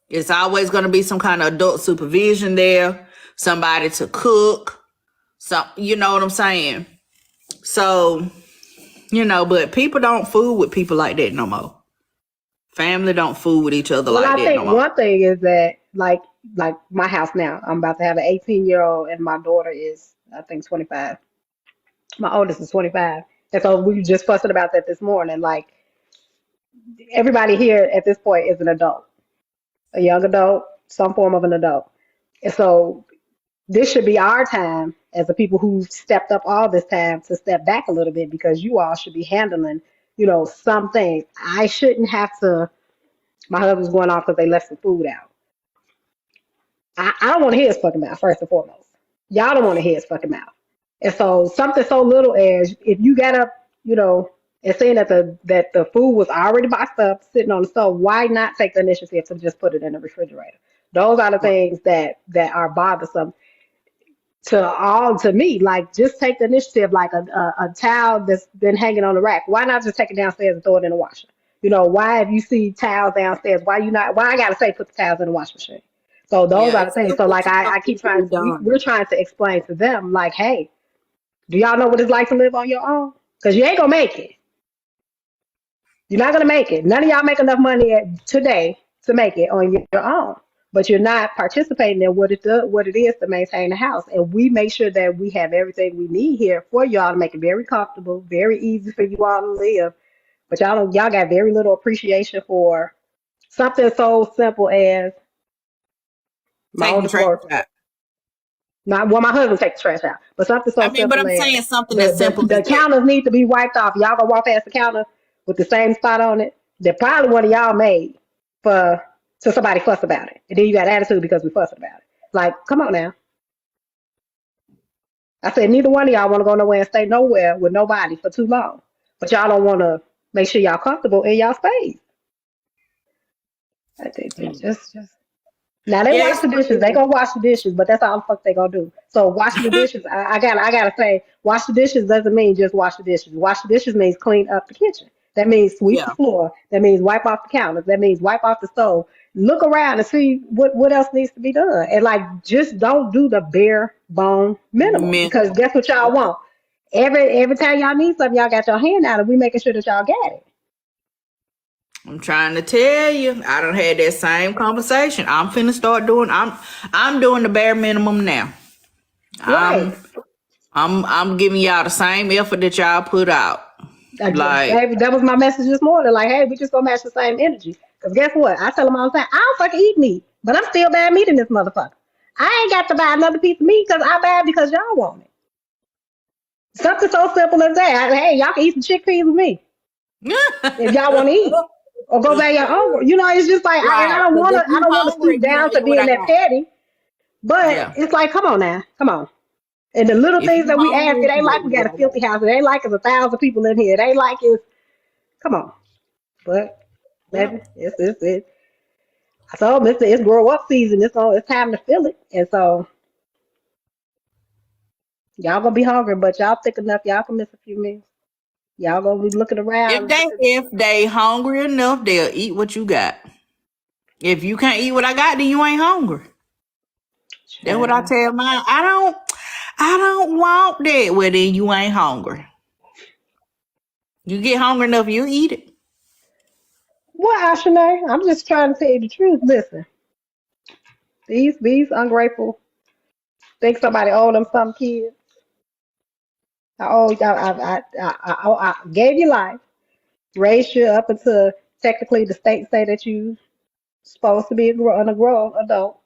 It's always gonna be some kind of adult supervision there, somebody to cook. So you know what I'm saying. So but people don't fool with people like that no more. Family don't fool with each other Well, like I that no think more. one thing is that like my house now, I'm about to have an 18-year-old, and my daughter is I think 25. My oldest is 25. And so we were just fussing about that this morning. Like everybody here at this point is an adult, a young adult, some form of an adult. And so this should be our time as the people who stepped up all this time to step back a little bit because you all should be handling, some things. I shouldn't have to. My husband's going off because they left some food out. I don't want to hear his fucking mouth, first and foremost. Y'all don't want to hear his fucking mouth. And so something so little as if you got up, and saying that the food was already boxed up, sitting on the stove, why not take the initiative to just put it in the refrigerator? Those are the things that are bothersome to me. Like just take the initiative, like a towel that's been hanging on the rack. Why not just take it downstairs and throw it in the washer? Why if you see towels downstairs, why I gotta say put the towels in the wash machine? So those Yeah, are the it's things. So simple like stuff I that keep can be trying, done. we're trying to explain to them like, hey, do y'all know what it's like to live on your own? Because you ain't gonna make it. You're not gonna make it. None of y'all make enough money today to make it on your own. But you're not participating in what it is to maintain the house. And we make sure that we have everything we need here for y'all to make it very comfortable, very easy for you all to live. But y'all got very little appreciation for something so simple as my Taking oldest trash work. out. My husband takes the trash out, but something I so mean, but simple I'm as saying something as the, simple the as the that. counters need to be wiped off. Y'all gonna walk past the counter with the same spot on it that probably one of y'all made for so somebody fuss about it, and then you got attitude because we fussing about it. Like, come on now. I said neither one of y'all want to go nowhere and stay nowhere with nobody for too long, but y'all don't want to make sure y'all comfortable in y'all space. I think just now they Yeah, wash it's the one of dishes. They them. gonna wash the dishes, but that's all the fuck they gonna do. So washing the dishes, I gotta say, wash the dishes doesn't mean just wash the dishes. Wash the dishes means clean up the kitchen. That means sweep the Yeah. floor. That means wipe off the counters. That means wipe off the stove. Look around and see what else needs to be done. And like just don't do the bare bone minimum because Minimum. guess what y'all want? Every time y'all need something, y'all got your hand out and we making sure that y'all got it. I'm trying to tell you, I done had that same conversation. I'm finna start doing. I'm doing the bare minimum now. Right. I'm I'm giving y'all the same effort that y'all put out. Like That was my message this morning. Like, hey, we just gonna match the same energy. Cause guess what? I tell them all the time, I don't fucking eat meat, but I'm still bad meat in this motherfucker. I ain't got to buy another piece of meat because I buy it because y'all want it. Something so simple as that. Hey, y'all can eat some chickpeas with me if y'all want to eat, or go buy your own. It's just like, and I right. don't Because wanna, if I you don't wanna hungry stoop and you down don't to eat what being I that got. petty. But Yeah. it's like, come on now, come on. And the little If things you that we ask, hungry, it ain't you like gonna we eat got what a I filthy got. house. It ain't like it's 1,000 people in here. It ain't like it's, come on. But baby, Yep. it's I told him it's grow up season. It's time to feel it. And so y'all gonna be hungry, but y'all thick enough. Y'all can miss a few meals. Y'all gonna be looking If around. they if they hungry enough, they'll eat what you got. If you can't eat what I got, then you ain't hungry. That's what I Child. tell mine. I don't want that. Well, then you ain't hungry. You get hungry enough, you eat it. What, Ashanae? I'm just trying to tell you the truth. Listen, these ungrateful think somebody owe them some kids. I gave you life, raised you up until technically the state say that you supposed to be a grown adult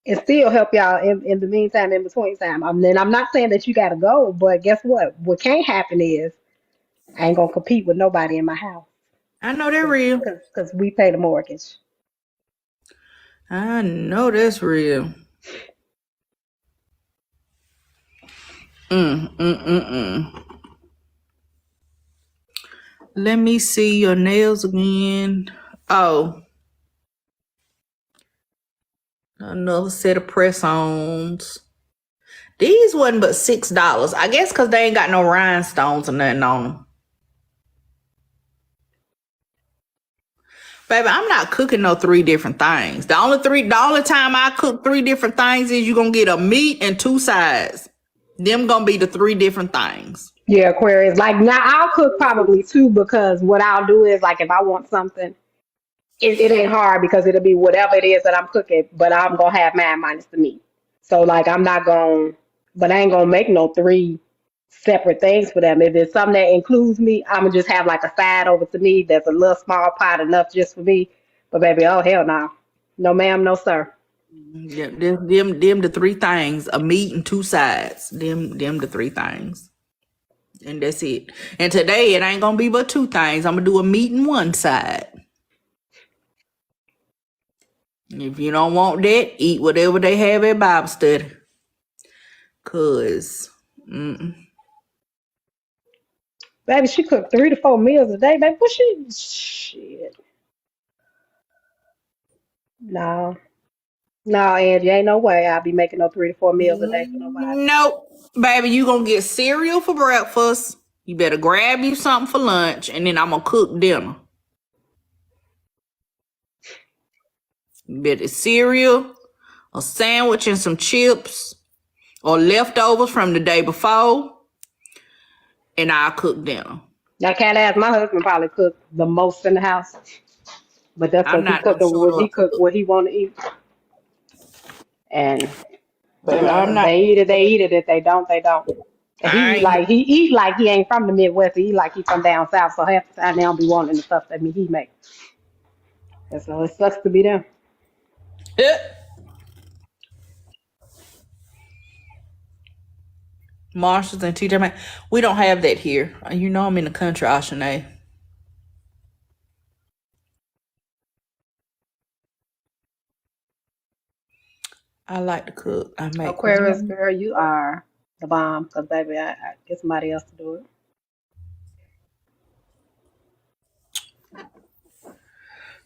and still help y'all in the meantime, in between time. I'm not saying that you got to go, but guess what? What can't happen is I ain't gonna compete with nobody in my house I know they're because real. we pay the mortgage. I know that's real. Mm, mm, mm, mm. Let me see your nails again. Oh, another set of press-ons. These wasn't but $6. I guess because they ain't got no rhinestones or nothing on them. Baby, I'm not cooking no three different things. The only time I cook three different things is you gonna get a meat and two sides. Them gonna be the three different things. Yeah, Aquarius. Like now, I'll cook probably two because what I'll do is like if I want something, it ain't hard because it'll be whatever it is that I'm cooking, but I'm gonna have mine minus the meat. So like I'm not gonna, but I ain't gonna make no three. separate things for them. If it's something that includes me, I'm gonna just have like a side over to me that's a little small pot enough just for me. But baby, oh hell no, no ma'am, no sir. Yeah, them the three things: a meat and two sides. Them the three things, and that's it. And today it ain't gonna be but two things. I'm gonna do a meat and one side. If you don't want that, eat whatever they have at Bible study. Cause Baby, she cooked 3 to 4 meals a day. Baby, what she? Shit, no, no, Angie, ain't no way I'll be making no 3 to 4 meals a day for nobody. nope, baby, you gonna get cereal for breakfast. You better grab you something for lunch, and then I'm gonna cook dinner. You better cereal, a sandwich, and some chips, or leftovers from the day before, and I'll cook dinner. I can't ask my husband probably cook the most in the house, but that's I'm because not no short up he cook cook, what he want to eat, and baby. I'm not. they eat it, they eat it. If they don't, they don't. And I ain't. he eat like he ain't from the Midwest. He eat like he from down south. So half the time they don't be wanting the stuff that he make. And so it sucks to be them. Marshalls and TJ Maxx. We don't have that here. You know I'm in the country, Ashanae. I like to cook. I make Aquarius one. girl, you are the bomb. Cause baby, I get somebody else to do it.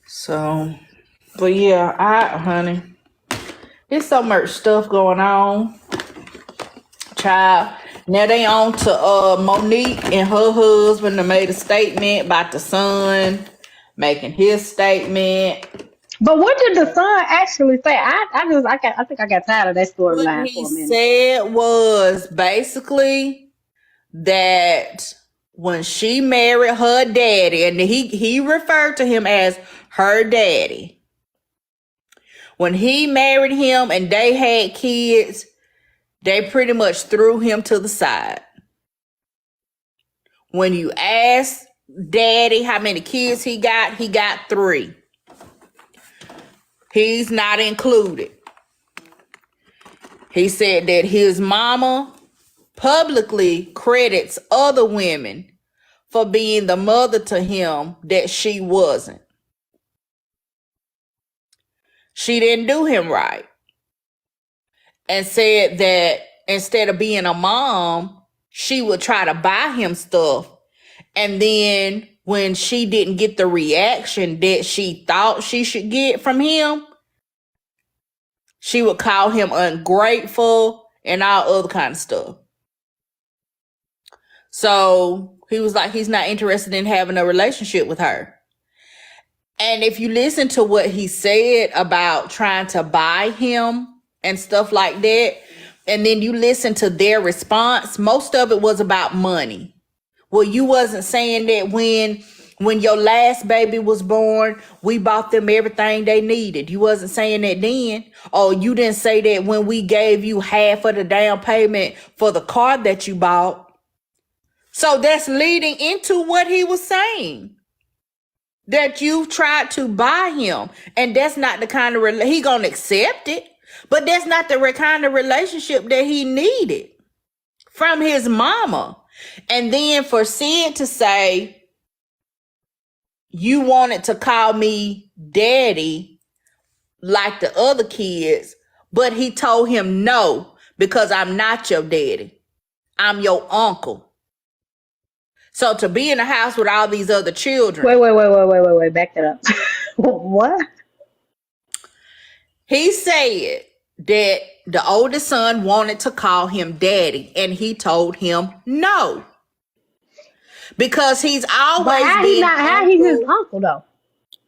So, but yeah, honey, there's so much stuff going on, child. Now they on to Monique and her husband that made a statement about the son making his statement. But what did the son actually say? I think I got tired of that What storyline he for a minute. said was basically that when she married her daddy, and he referred to him as her daddy. When he married him and they had kids, they pretty much threw him to the side. When you ask daddy how many kids he got 3. He's not included. He said that his mama publicly credits other women for being the mother to him that she wasn't. She didn't do him right. And said that instead of being a mom, she would try to buy him stuff. And then when she didn't get the reaction that she thought she should get from him, she would call him ungrateful and all other kind of stuff. So he was like, he's not interested in having a relationship with her. And if you listen to what he said about trying to buy him and stuff like that, and then you listen to their response, most of it was about money. Well, you wasn't saying that when your last baby was born, we bought them everything they needed. You wasn't saying that then. Or you didn't say that when we gave you half of the down payment for the car that you bought. So that's leading into what he was saying. That you tried to buy him. And that's not the kind of, he gonna accept it. But that's not the kind of relationship that he needed from his mama. And then for Sid to say, you wanted to call me daddy like the other kids, but he told him no, because I'm not your daddy. I'm your uncle. So to be in a house with all these other children. Wait. Back that up. What? He said that the oldest son wanted to call him daddy, and he told him no. Because he's But always how he been not? How he his uncle. uncle though?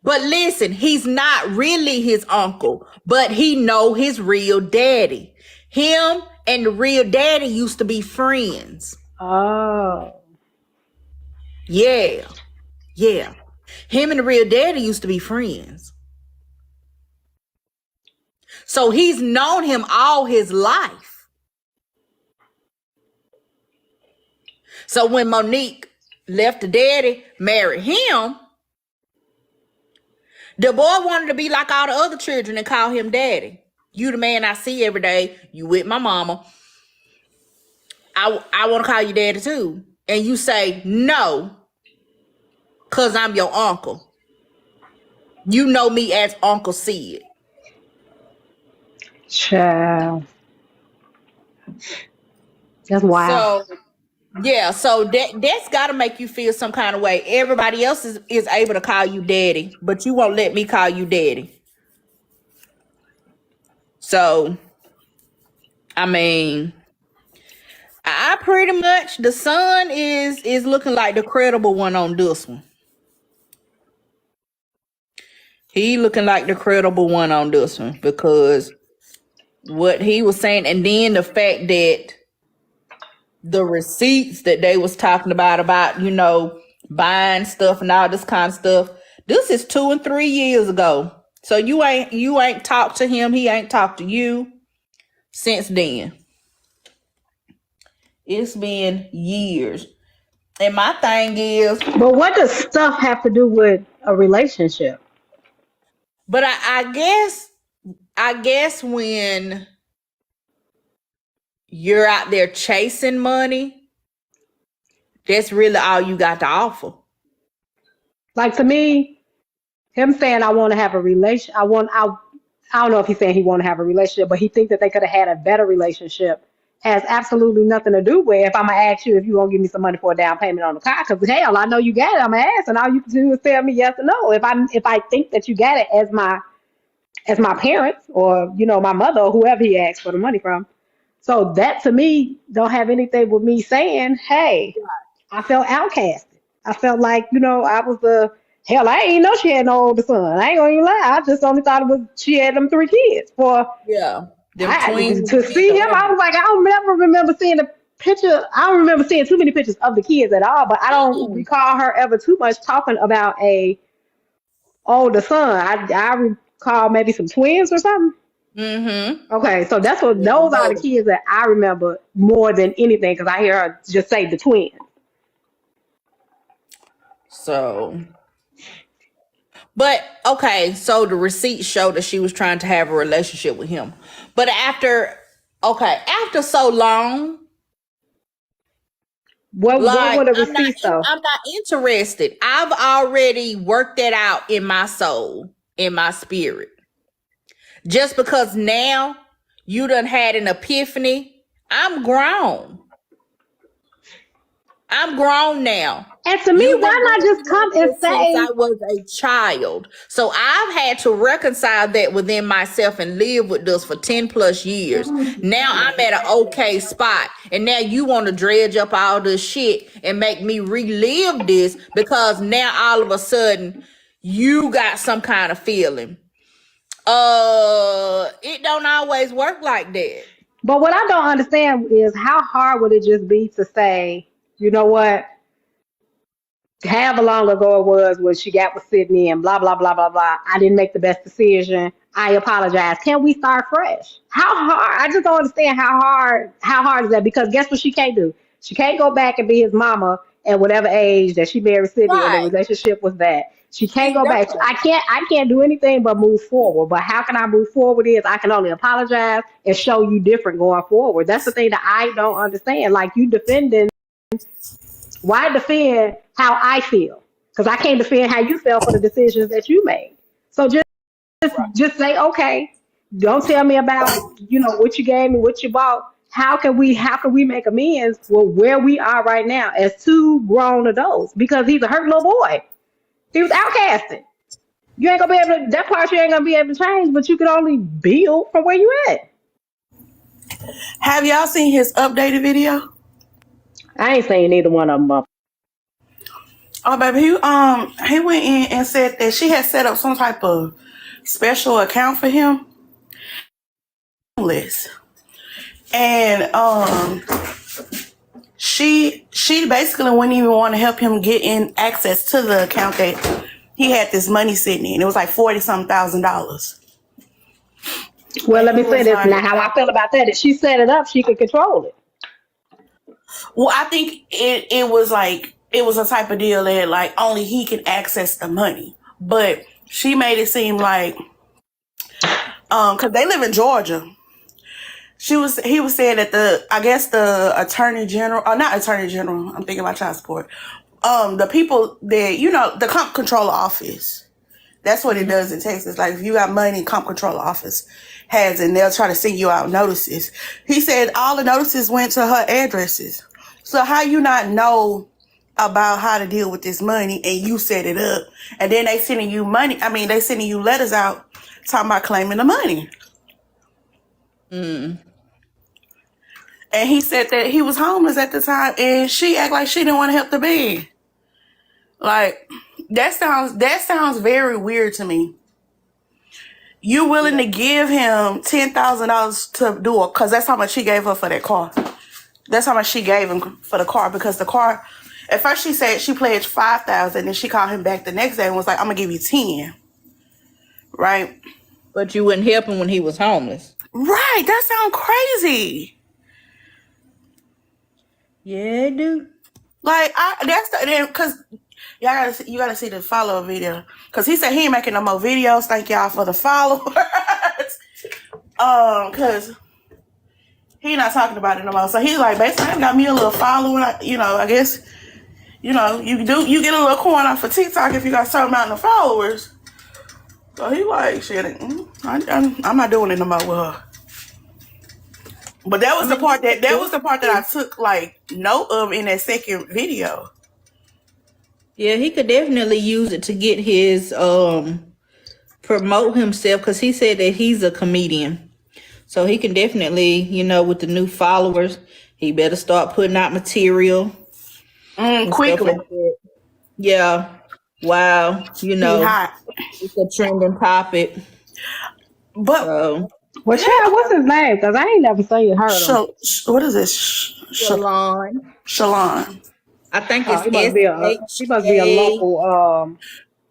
But listen, he's not really his uncle, but he know his real daddy. Him and the real daddy used to be friends. Oh. Yeah. Him and the real daddy used to be friends. So he's known him all his life. So when Monique left the daddy, married him, the boy wanted to be like all the other children and call him daddy. You the man I see every day. You with my mama. I want to call you daddy too. And you say no, because I'm your uncle. You know me as Uncle Sid. Child. That's wild. So yeah, so that's got to make you feel some kind of way. Everybody else is able to call you daddy, but you won't let me call you daddy. So, I mean, I pretty much, the son is looking like the credible one on this one. He looking like the credible one on this one because what he was saying, and then the fact that the receipts that they was talking about, you know, buying stuff and all this kind of stuff. This is 2 and 3 years ago. So you ain't talked to him. He ain't talked to you since then. It's been years. And my thing is, But what does stuff have to do with a relationship? but I guess when you're out there chasing money, that's really all you got to offer. Like to me, him saying I want to have a relation, I don't know if he's saying he want to have a relationship, but he thinks that they could have had a better relationship. Has absolutely nothing to do with if I'm gonna ask you if you gonna give me some money for a down payment on the car. Because hell, I know you got it. I'm gonna ask, and all you can do is tell me yes or no. If I think that you got it as my parents or you know my mother or whoever he asked for the money from. So that to me don't have anything with me saying, hey, I felt outcasted. I felt like, you know, I was the hell, I ain't know she had no older son. I ain't gonna even lie. I just only thought it was she had them 3 kids. Yeah. Them twins. To see him, I was like, I don't never remember seeing a picture. I don't remember seeing too many pictures of the kids at all, but I don't recall her ever too much talking about a older son. I recall maybe some twins or something. Mm-hmm. Okay, so those are the kids that I remember more than anything because I hear her just say the twins. So, but okay, so the receipts show that she was trying to have a relationship with him. But after so long, What like were the receipts though? I'm not interested. I've already worked that out in my soul, in my spirit. Just because now you done had an epiphany, I'm grown. I'm grown now. And to me, why not just come and Since say, I was a child. So I've had to reconcile that within myself and live with this for 10 plus years. Now I'm at an okay spot. And now you want to dredge up all this shit and make me relive this because now all of a sudden you got some kind of feeling. It don't always work like that. but what I don't understand is how hard would it just be to say, you know what, however long ago it was when she got with Sydney and blah, blah, blah, blah, blah. I didn't make the best decision. I apologize. Can we start fresh? How hard? I just don't understand how hard is that? Because guess what she can't do? She can't go back and be his mama at whatever age that she married Sydney and the Right. relationship was that. She can't go back. I can't do anything but move forward. But how can I move forward is I can only apologize and show you different going forward. That's the thing that I don't understand. Like you defending, why defend how I feel? Because I can't defend how you felt for the decisions that you made. So just say, okay, don't tell me about, you know, what you gave me, what you bought. How can we make amends with where we are right now as 2 grown adults? Because he's a hurt little boy. He was outcasted. You ain't gonna be able to, that part you ain't gonna be able to change, but you can only build from where you at. Have y'all seen his updated video? I ain't saying either one of them up. Oh, baby, he went in and said that she had set up some type of special account for him. List. And she basically wouldn't even want to help him get in access to the account that he had this money sitting in. It was like $40,000. Well, let me say this now. How I feel about that: if she set it up, she could control it. Well, I think it was like it was a type of deal that like only he can access the money. But she made it seem like because they live in Georgia. He was saying that the attorney general, or not attorney general, I'm thinking about child support. The people that the comp controller office. That's what it does in Texas. Like if you got money, comp controller office has, and they'll try to send you out notices. He said all the notices went to her addresses. So how you not know about how to deal with this money and you set it up, and then they sending you money? I mean, they sending you letters out talking about claiming the money. Mm. And he said that he was homeless at the time, and she act like she didn't want to help the man. Like that sounds very weird to me. You willing to give him $10,000 to do it because that's how much she gave her for that car. That's how much she gave him for the car, because the car. At first she said she pledged $5,000, and she called him back the next day and was like, "I'm gonna give you 10." Right? But you wouldn't help him when he was homeless. Right? That sounds crazy. Yeah, dude. Like because you gotta see the follower video, because he said he ain't making no more videos. Thank y'all for the followers. Because he not talking about it no more. So he's like, basically, I got me a little follower. I guess you get a little coin off of TikTok if you got a certain amount of followers. So he like, shit, I'm not doing it no more with her. But that was the part that I took like note of in that second video. Yeah, he could definitely use it to get his promote himself, because he said that he's a comedian. So he can definitely, with the new followers, he better start putting out material Quickly. like that. Yeah. Wow. It's a trending topic. But So, Well, child, what's his name? Because I ain't never seen heard of him. what is this? Shalon. Shalon. I think He it's must be a local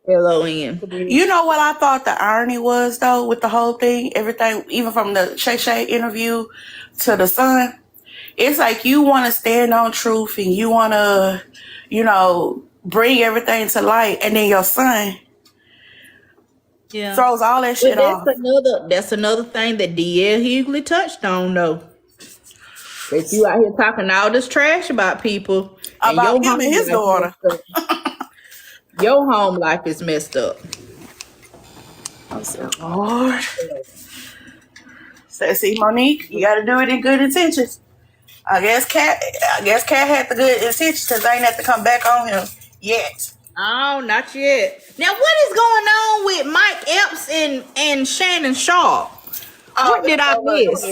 SHALON. comedian. You know what I thought the irony was, though, with the whole thing? Everything, even from the Shay Shay interview to the Sun, it's like you want to stand on truth and you want to, bring everything to light, and then your son throws all that shit off. That's another thing that DL Hughley touched on, though. That you out here talking all this trash about people. About him and his daughter. Your home life is messed up. I said, Lord. So, see, Monique, you got to do it in good intentions. I guess Kat had the good intentions, because I ain't have to come back on him yet. Oh, not yet. Now, what is going on with Mike Epps and Shannon Sharp? What did I miss?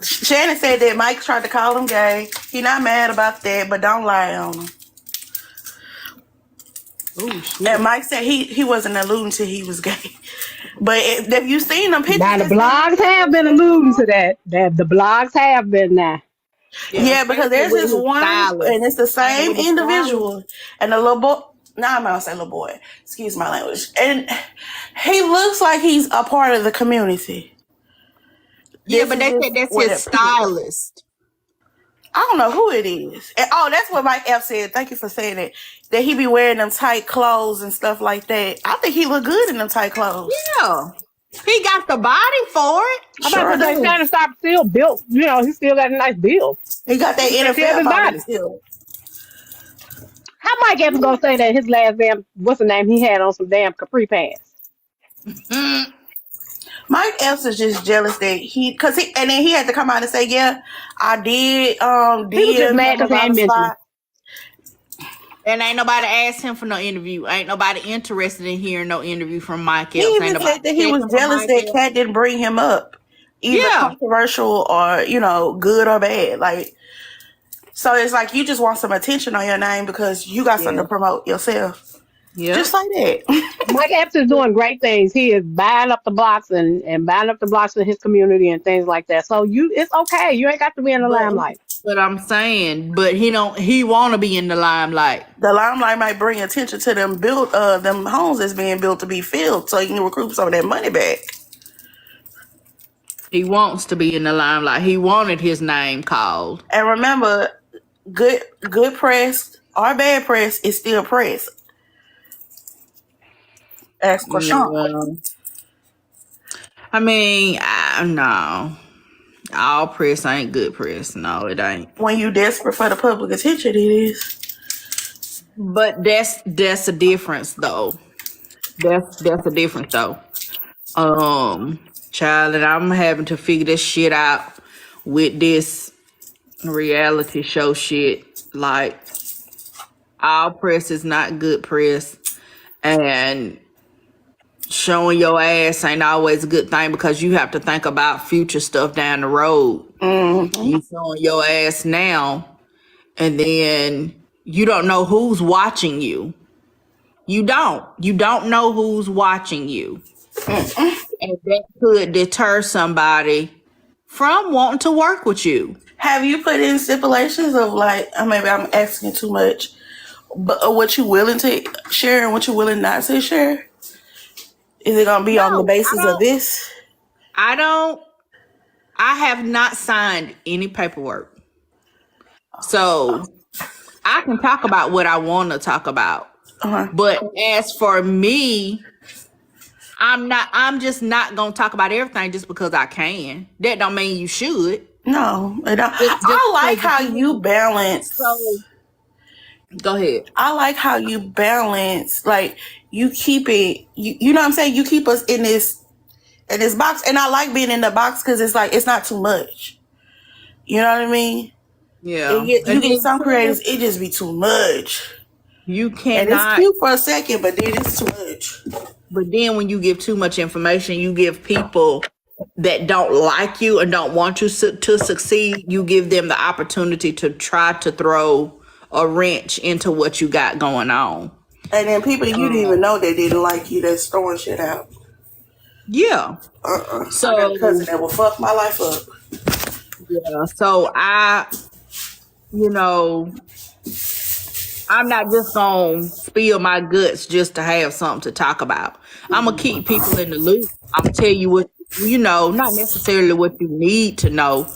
Shannon said that Mike tried to call him gay. He not mad about that, but don't lie on him. Oh, shit. And Mike said he wasn't alluding to he was gay. But if you seen them pictures, Now the blogs have been alluding to that. The blogs have been now. Yeah, because there's this one, and it's the same individual, and the little boy. Nah, I'm gonna say little boy. Excuse my language. And he looks like he's a part of the community. Yeah, but they said that's his stylist. I don't know who it is. And, that's what Mike F said. Thank you for saying that. That he be wearing them tight clothes and stuff like that. I think he look good in them tight clothes. Yeah. He got the body for it. I'm about to say Shannon Sharp still built. He still got a nice build. He got that NFL body still. How Mike Epps gonna say that his last what's the name, he had on some damn capri pants? Mike Epps is just jealous that and then he had to come out and say, yeah, I did. He was just mad because he ain't mentioned. And ain't nobody asked him for no interview. Ain't nobody interested in hearing no interview from Mike Epps. He even said that he was jealous that Kat didn't bring him up, either controversial or good or bad. Like, so it's like you just want some attention on your name because you got something to promote yourself. Yeah, just like that. Mike Epps is doing great things. He is buying up the blocks and buying up the blocks in his community and things like that. So it's okay. You ain't got to be in the limelight. But I'm saying, he want to be in the limelight. The limelight might bring attention to them them homes that's being built to be filled, so you can recoup some of that money back. He wants to be in the limelight. He wanted his name called. And remember, good press or bad press is still press. Ask Krishan. Yeah. I mean, no. All press ain't good press. No, it ain't. When you desperate for the public attention, it is. But that's a difference though. That's a difference though. Child, and I'm having to figure this shit out with this reality show shit. Like, all press is not good press, and showing your ass ain't always a good thing because you have to think about future stuff down the road. You showing your ass now, and then you don't know who's watching you. You don't know who's watching you, and that could deter somebody from wanting to work with you. Have you put in stipulations of like, maybe I'm asking too much, but what you willing to share and what you willing not to share? Is it gonna be on the No, basis of this? I have not signed any paperwork. So I can talk about what I want to talk about. But as for me, I'm just not gonna talk about everything just because I can. That don't mean you should. No, I like how you balance. So go ahead. I like how you balance, like you keep it. You know what I'm saying? You keep us in this box, and I like being in the box because it's like it's not too much. You know what I mean? Yeah. You get some creators, it just be too much. You And it's cannot. cute for a second, but then it's too much. But then when you give too much information, you give people that don't like you and don't want you to succeed, you give them the opportunity to try to throw a wrench into what you got going on. And then people you didn't even know they didn't like you that's throwing shit out. Yeah. So I got a cousin that will fuck my life up. Yeah. So I'm not just gonna spill my guts just to have something to talk about. I'm gonna keep people in the loop. I'm gonna tell you what not necessarily what you need to know,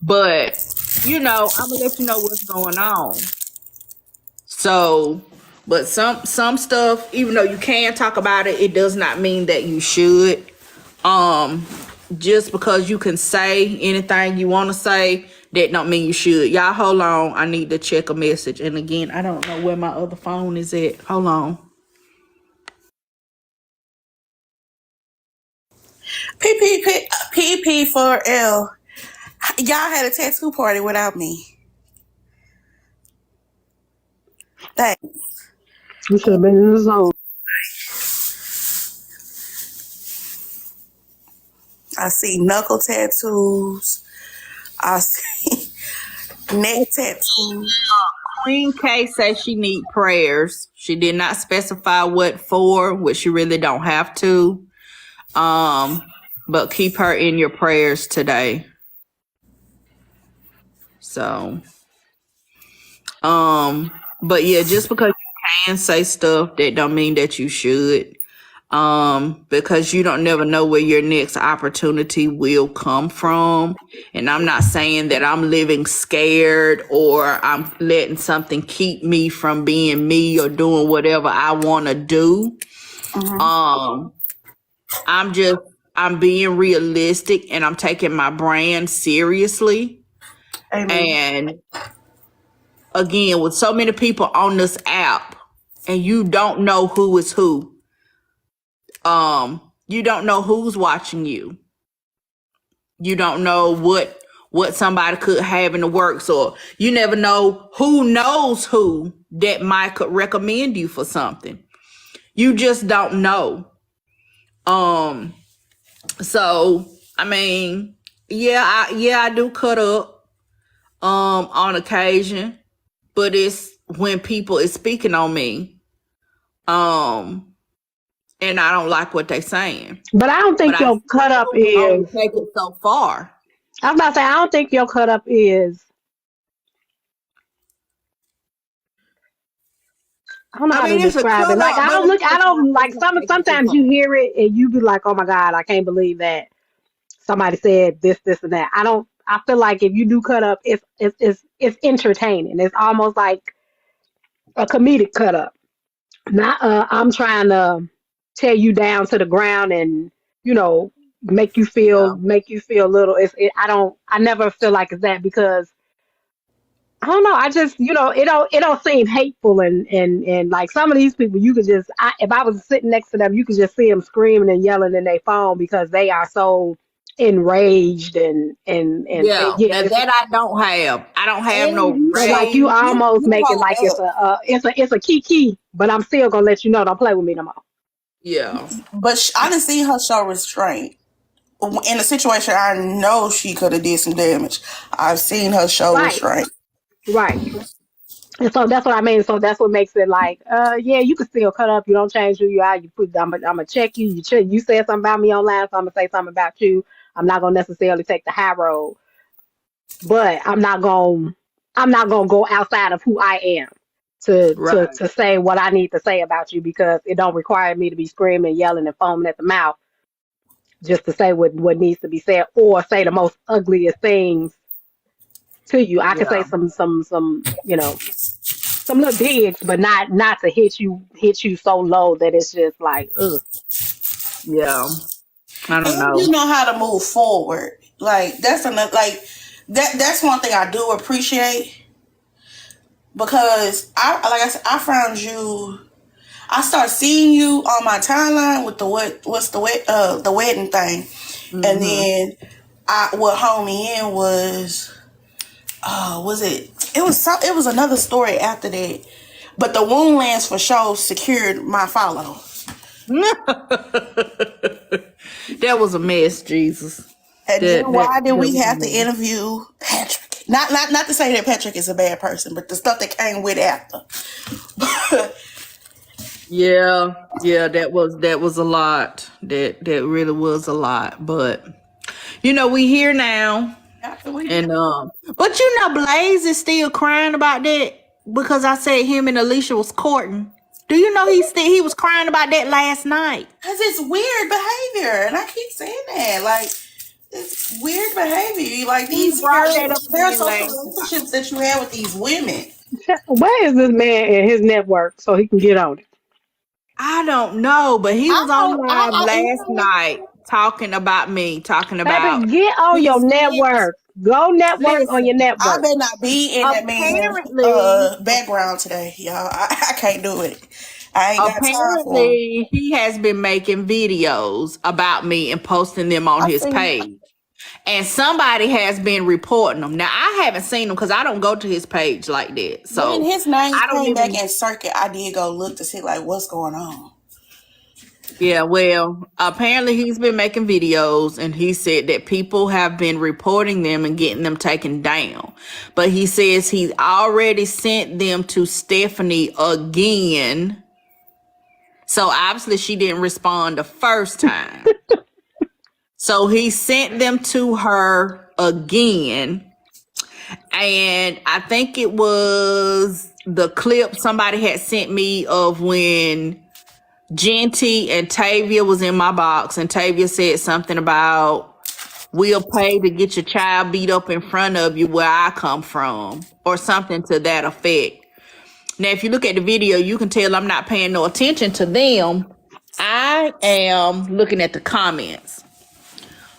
but I'm gonna let you know what's going on. So, but some stuff, even though you can talk about it, it does not mean that you should. Just because you can say anything you want to say, that don't mean you should. Y'all, hold on. I need to check a message. And again, I don't know where my other phone is at. Hold on. PP4L. Y'all had a tattoo party without me. Thanks. You should have been in the zone. I see knuckle tattoos. I see neck tattoos. Queen K says she need prayers. She did not specify what for, which she really don't have to. But keep her in your prayers today. So, but yeah, just because you can say stuff, that don't mean that you should. Because you don't never know where your next opportunity will come from. And I'm not saying that I'm living scared or I'm letting something keep me from being me or doing whatever I want to do. I'm being realistic and I'm taking my brand seriously. Amen. And again, with so many people on this app and you don't know who is who. You don't know who's watching you. You don't know what somebody could have in the works, or you never know who knows who that might could recommend you for something. You just don't know. So I mean, I do cut up on occasion, but it's when people is speaking on me. And I don't like what they're saying. But I don't think your cut up is. Take it so far. I was about to say I don't think your cut up is. I don't know how to describe it. Like I don't like sometimes you hear it and you be like, oh my God, I can't believe that somebody said this, this, and that. I feel like if you do cut up, it's entertaining. It's almost like a comedic cut up. Not I'm trying to tear you down to the ground and you know Yeah. make you feel little. I never feel like it's that because I don't know. I just it don't seem hateful and like some of these people you could just if I was sitting next to them you could just see them screaming and yelling in their phone because they are so enraged and Yeah. yeah Now that I don't have. I don't have And no so like rage. you almost you make it hold like it's up. a kiki, but I'm still gonna let you know don't play with me no more. Yeah. But I didn't see her show restraint. In a situation I know she could have did some damage. I've seen her show Right, restraint. right. And so that's what I mean. So that's what makes it like, yeah, you can still cut up. You don't change who you are. You put, I'm gonna check you. You said something about me online, so I'm gonna say something about you. I'm not gonna necessarily take the high road, but I'm not gonna go outside of who I am Right. to say what I need to say about you because it don't require me to be screaming, yelling, and foaming at the mouth just to say what needs to be said or say the most ugliest things to you. I can say Yeah. some some little digs, but not to hit you so low that it's just like, ugh. Yeah. I don't And you know. know how to move forward. Like that's another like that's one thing I do appreciate because I like I said I found you. I start seeing you on my timeline with the wedding thing, and Mm-hmm. then what honed me in was it was another story after that, but the Woundlands for sure secured my follow. That was a mess, Jesus. And then why did That we was a have to mess. interview Patrick? Not to say that Patrick is a bad person, but the stuff that came with after. Yeah, yeah, that was a lot. That really was a lot. But we here now, After we and but Blaze is still crying about that because I said him and Alicia was courting. Do you know he was crying about that last night? Because it's weird behavior, and I keep saying that. Like, it's weird behavior. Like, He these brought that up again parasocial last night. relationships that you have with these women. Where is this man and his network so he can get on it? I don't know, but he I was on know, live last night talking about me, talking Baby, about get on your his network. Go network on your listen. I network. better not be in that man's Apparently, background today, y'all. I can't do it. I ain't got time for him. apparently, he has been making videos about me and posting them on I his see. page. And somebody has been reporting them. Now, I haven't seen them because I don't go to his page like that. When So, his name I don't came back even. in circuit, I did go look to see like what's going on. Yeah, well, apparently he's been making videos and he said that people have been reporting them and getting them taken down. But he says he's already sent them to Stephanie again. So obviously she didn't respond the first time. So he sent them to her again. And I think it was the clip somebody had sent me of when Genty and Tavia was in my box, and Tavia said something about we'll pay to get your child beat up in front of you where I come from, or something to that effect. Now, if you look at the video, you can tell I'm not paying no attention to them. I am looking at the comments.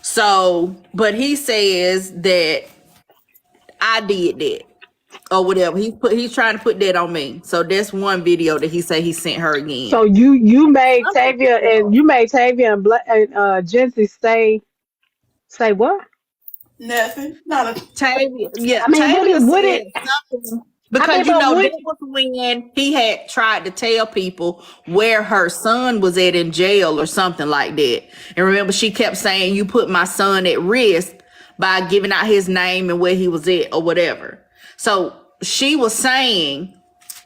So, but he says that I did that or whatever. He's trying to put that on me. So that's one video that he say he sent her again. So you made I'm like, Tavia and "Yo." you made Tavia and Jency say what? Nothing. Not a. Tavia, yeah, I mean, Tavia would said it? something I mean, because but would that was when he had tried to tell people where her son was at in jail or something like that. And remember, she kept saying, "You put my son at risk by giving out his name and where he was at or whatever." So she was saying,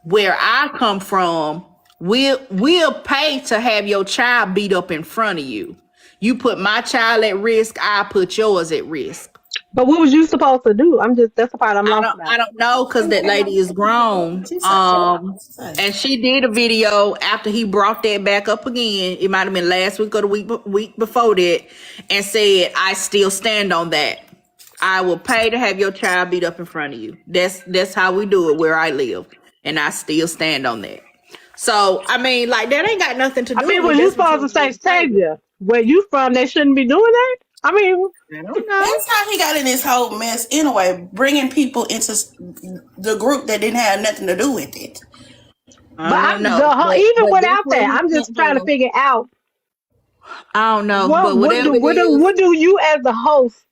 "Where I come from, we'll pay to have your child beat up in front of you. You put my child at risk, I put yours at risk." But what was you supposed to do? That's the part I'm lost I about. don't know because that lady is grown. She said. And she did a video after he brought that back up again. It might have been last week or the week before that, and said, "I still stand on that. I will pay to have your child beat up in front of you. That's how we do it where I live, and I still stand on that." So I mean, like that ain't got nothing to I do mean, with me. was you That's supposed to between me say and Taylor. Savior? Where you from? They shouldn't be doing that. I mean, I don't know. That's how he got in this whole mess anyway, bringing people into the group that didn't have nothing to do with it. but I don't I'm know, the even but that's without what that, he I'm just sent trying to her. figure out I don't know, what but what whatever do it what do is, what do you as the host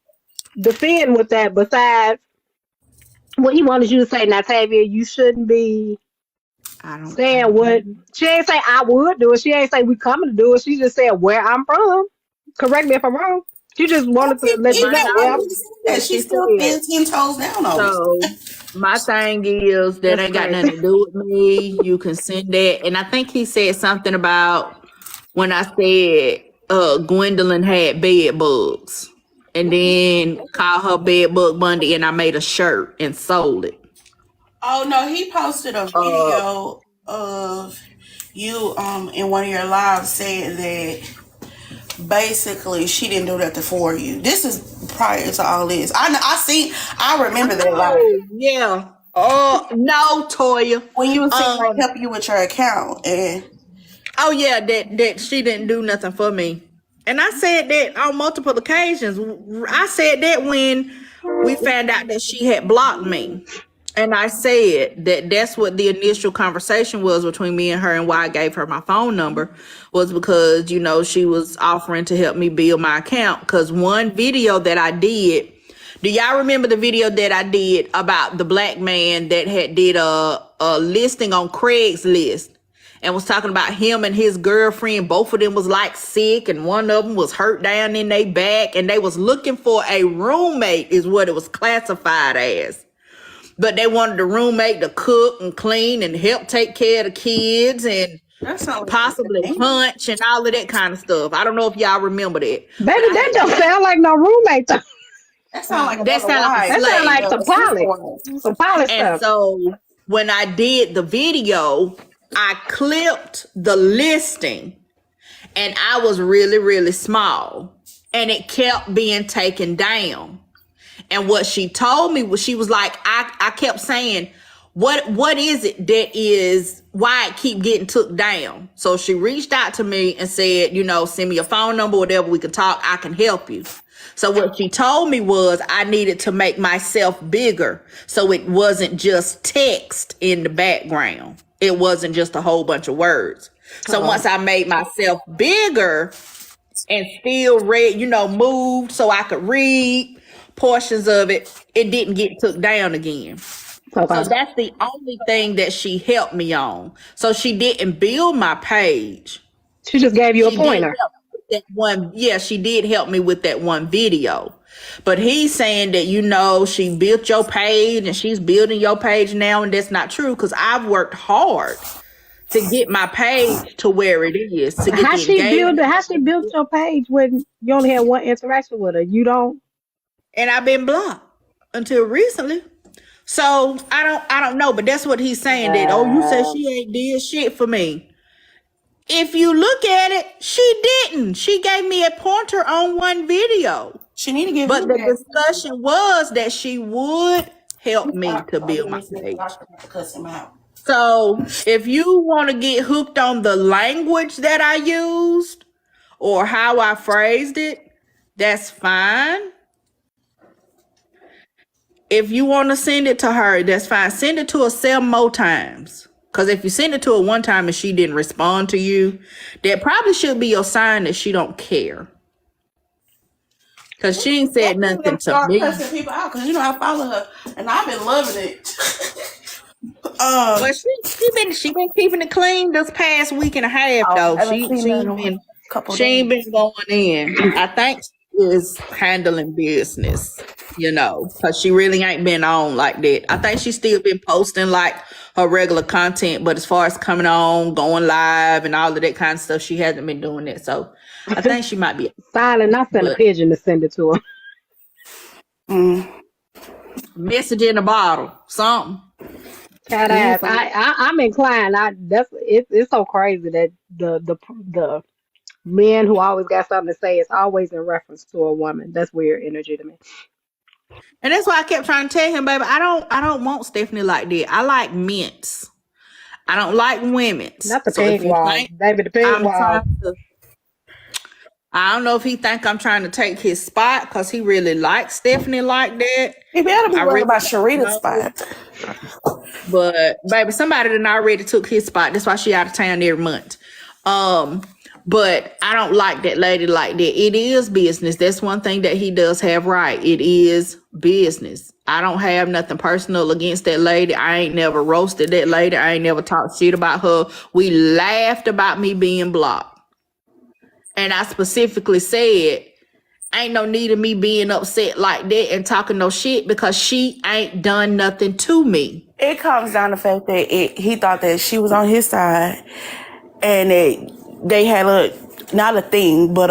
defend with that besides what he wanted you to say, Natavia, you shouldn't be I saying don't what know. she ain't say I would do it. She ain't say we coming to do it. She just said where I'm from. Correct me if I'm wrong. She just I wanted to think let you My know anybody where I'm would thing have is said that. that She she still said. stands 10 toes down on it. So my thing is that that's ain't got nothing crazy. to do with me. You can send that, and I think he said something about when I said Gwendolyn had bed bugs, and then called her bed bug Bundy, and I made a shirt and sold it. Oh no, he posted a Uh, video of you in one of your lives saying that basically she didn't do nothing for you. This is prior to all this. I remember that live oh yeah. No, Toya. when you was saying like Um, help you with your account and Oh yeah, that she didn't do nothing for me, and I said that on multiple occasions. I said that when we found out that she had blocked me, and I said that that's what the initial conversation was between me and her, and why I gave her my phone number was because she was offering to help me build my account. Because one video that I did. Do y'all remember the video that I did about the black man that had did a listing on Craigslist? And was talking about him and his girlfriend. Both of them was like sick, and one of them was hurt down in their back, and they was looking for a roommate, is what it was classified as. But they wanted the roommate to cook and clean and help take care of the kids and that sounds possibly like punch and all of that kind of stuff. I don't know if y'all remember that, but Baby, I that had don't sound like no roommate though. that sounds like that another sound like a wife. That sound slave. like A some sister poly. wife. Some poly And stuff. so when I did the video, I clipped the listing, and I was really, really small, and it kept being taken down. And what she told me was, she was like, I kept saying, what is it that is why it keep getting took down? So she reached out to me and said, send me your phone number, whatever, we could talk, I can help you. So what she told me was I needed to make myself bigger, so it wasn't just text in the background. It wasn't just a whole bunch of words. So Oh. once I made myself bigger and still read, moved so I could read portions of it, it didn't get took down again. So Okay. that's the only thing that she helped me on. So she didn't build my page. She just gave you a She did pointer. help with that one. Yeah, she did help me with that one video. But he's saying that, she built your page and she's building your page now, and that's not true, because I've worked hard to get my page to where it is, to get the engagement. How she built your page when you only had one interaction with her? You don't. And I've been blocked until recently. So I don't know, but that's what he's saying, that, oh, you said Uh, she ain't did shit for me. If you look at it, she didn't. She gave me a pointer on one video. She need to give But him the that. discussion was that she would help me to Oh, build let my me see if the page. doctor have to cuss him out. So if you want to get hooked on the language that I used or how I phrased it, that's fine. If you want to send it to her, that's fine. Send it to her 7 more times. Because if you send it to her one time and she didn't respond to you, that probably should be your sign that she don't care. Because she ain't said That thing nothing them to start me. cussing people out because I follow her and I've been loving it. But she been keeping it clean this past week and a half I though. haven't She seen she her in ain't a been couple she ain't days. been going in. I think she is handling business, because she really ain't been on like that. I think she still been posting like her regular content, but as far as coming on, going live, and all of that kind of stuff, she hasn't been doing that. So I think she might be, silent. I sent a but pigeon to send it to her. Message in the bottle, something. Cat We ass. ain't finna- I'm inclined. It's so crazy that the men who always got something to say is always in reference to a woman. That's weird energy to me. And that's why I kept trying to tell him, baby, I don't want Stephanie like that. I like mints. I don't like women's. Not the So if pink you wall, think baby. The pink I'm wall. trying to, I don't know if he think I'm trying to take his spot because he really likes Stephanie like that. He better be I worried really about don't Sharita's know. spot. But baby, somebody done already took his spot. That's why she out of town every month. Um, but I don't like that lady like that. It is business. That's one thing that he does have right. It is business. I don't have nothing personal against that lady. I ain't never roasted that lady. I ain't never talked shit about her. We laughed about me being blocked. And I specifically said, ain't no need of me being upset like that and talking no shit because she ain't done nothing to me. It comes down to the fact that he thought that she was on his side, and that they had not a thing, but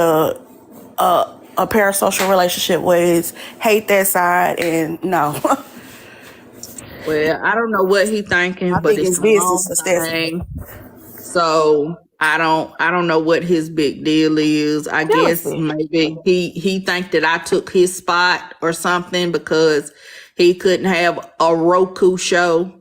a parasocial relationship was hate that side and no. Well, I don't know what he I thinking, but think it's it's the business wrong for Stephanie. thing. So I don't know what his big deal is. I guess Jealousy. maybe he think that I took his spot or something because he couldn't have a Roku show.